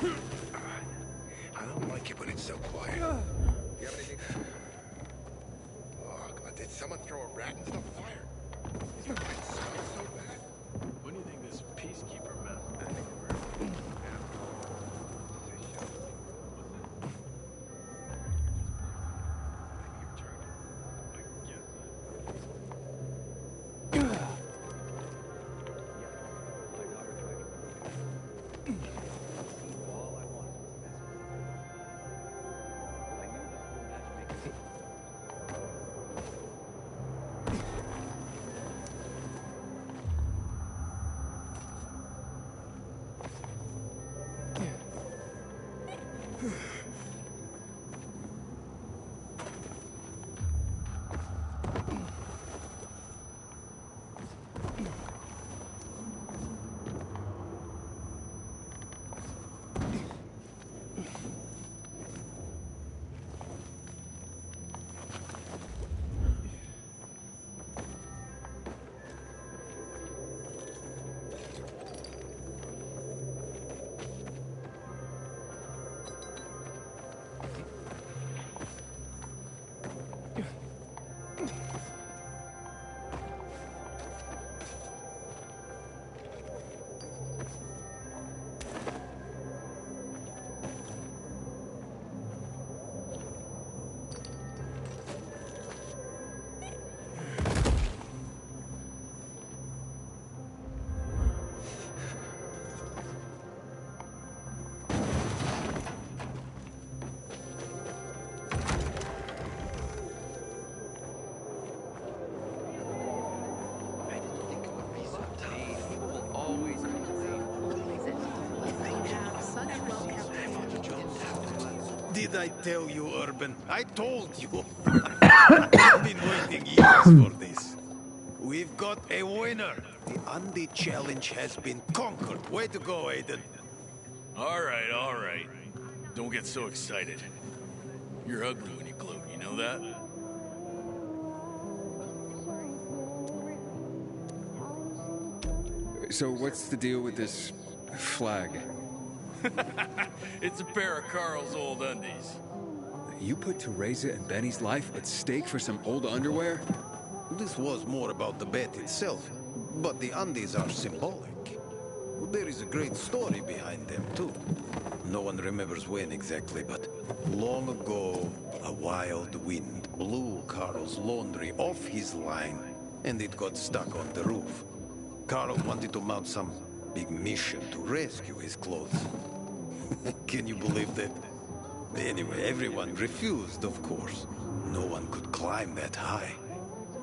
I don't like it when it's so quiet. You have anything? Oh, God, did someone throw a rat into the fire? Is my light smell so bad? When do you think this peacekeeper met? I think we're... Did I tell you, Urban? I told you. I've been waiting years for this. We've got a winner. The Undead challenge has been conquered. Way to go, Aiden. All right. Don't get so excited. You're ugly when you gloat, you know that? So what's the deal with this flag? It's a pair of Carl's old undies. You put Teresa and Benny's life at stake for some old underwear? This was more about the bet itself, but the undies are symbolic. There is a great story behind them, too. No one remembers when exactly, but long ago, a wild wind blew Carl's laundry off his line, and it got stuck on the roof. Carl wanted to mount some big mission to rescue his clothes. Can you believe that? Anyway, everyone refused, of course. No one could climb that high.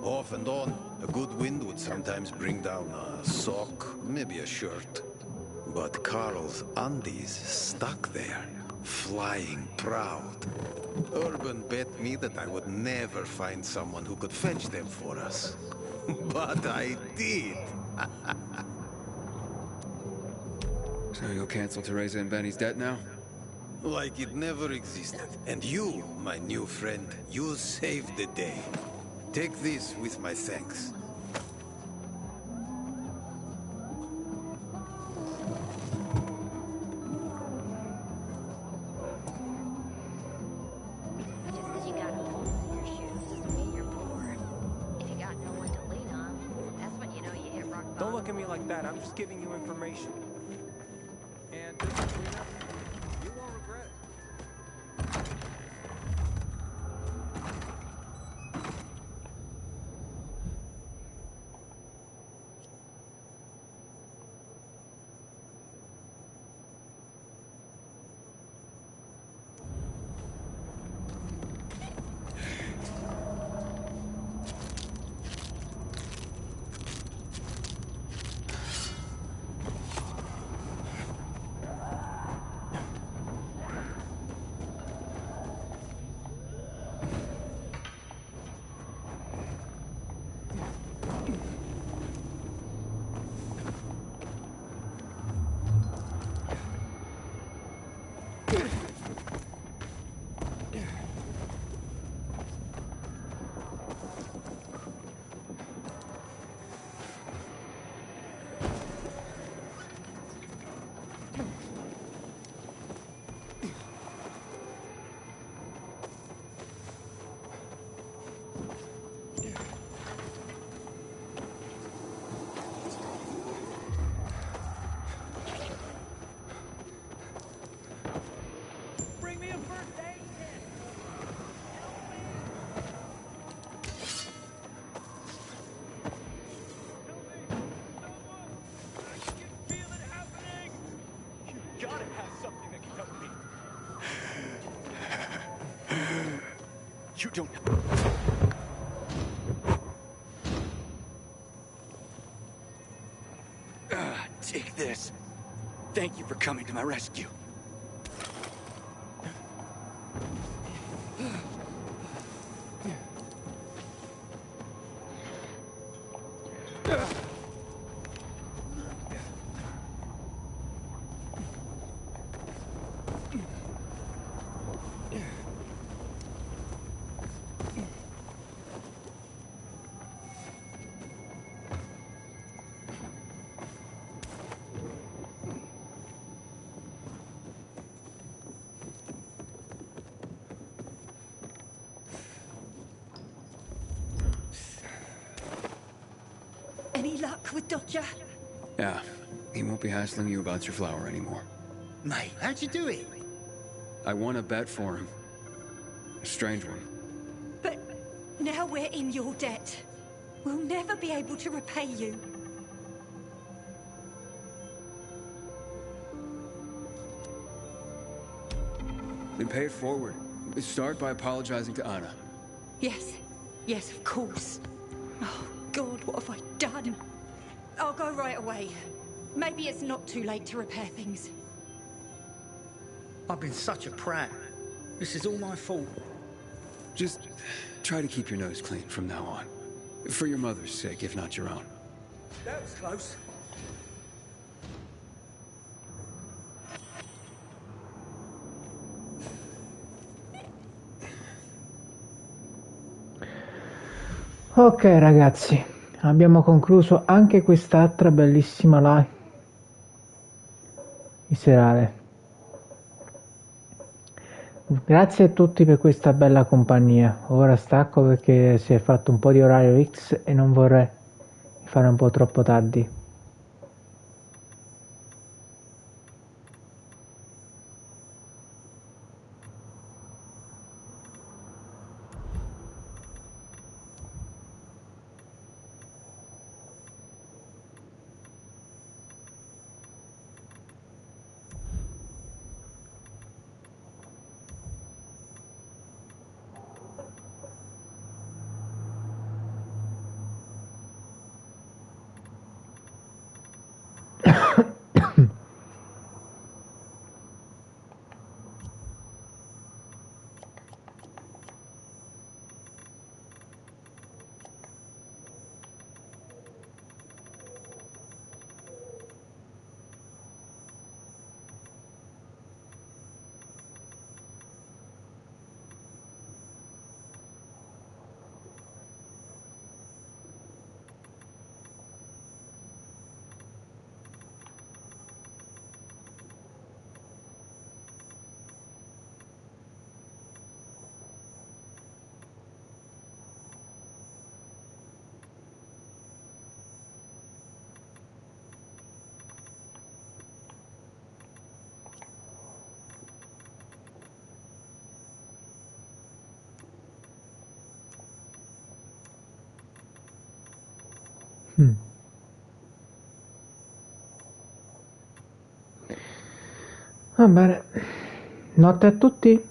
Off and on, a good wind would sometimes bring down a sock, maybe a shirt. But Carl's undies stuck there, flying proud. Urban bet me that I would never find someone who could fetch them for us. But I did. So you'll cancel Teresa and Benny's debt now? Like it never existed. And you, my new friend, you saved the day. Take this with my thanks. Just because you got holes in your shoes doesn't mean you're poor. If you got no one to lean on, that's when you know you hit rock bottom. Don't look at me like that. I'm just giving you information. And this is cleanup. You won't regret it. gotta have something that can help me. You don't... Take this. Thank you for coming to my rescue. Any luck with Dodger? Yeah, he won't be hassling you about your flower anymore. Mate, how'd you do it? I won a bet for him. A strange one. But now we're in your debt. We'll never be able to repay you. Then pay it forward. Start by apologizing to Anna. Yes. Yes, of course. Oh, God, what have I done? I'll go right away. Maybe it's not too late to repair things. I've been such a prat. This is all my fault. Just try to keep your nose clean from now on. For your mother's sake, if not your own. That was close. Ok ragazzi, abbiamo concluso anche quest'altra bellissima live di serale. Grazie a tutti per questa bella compagnia. Ora stacco perché si è fatto un po' di orario X e non vorrei fare un po' troppo tardi. Va bene, notte a tutti.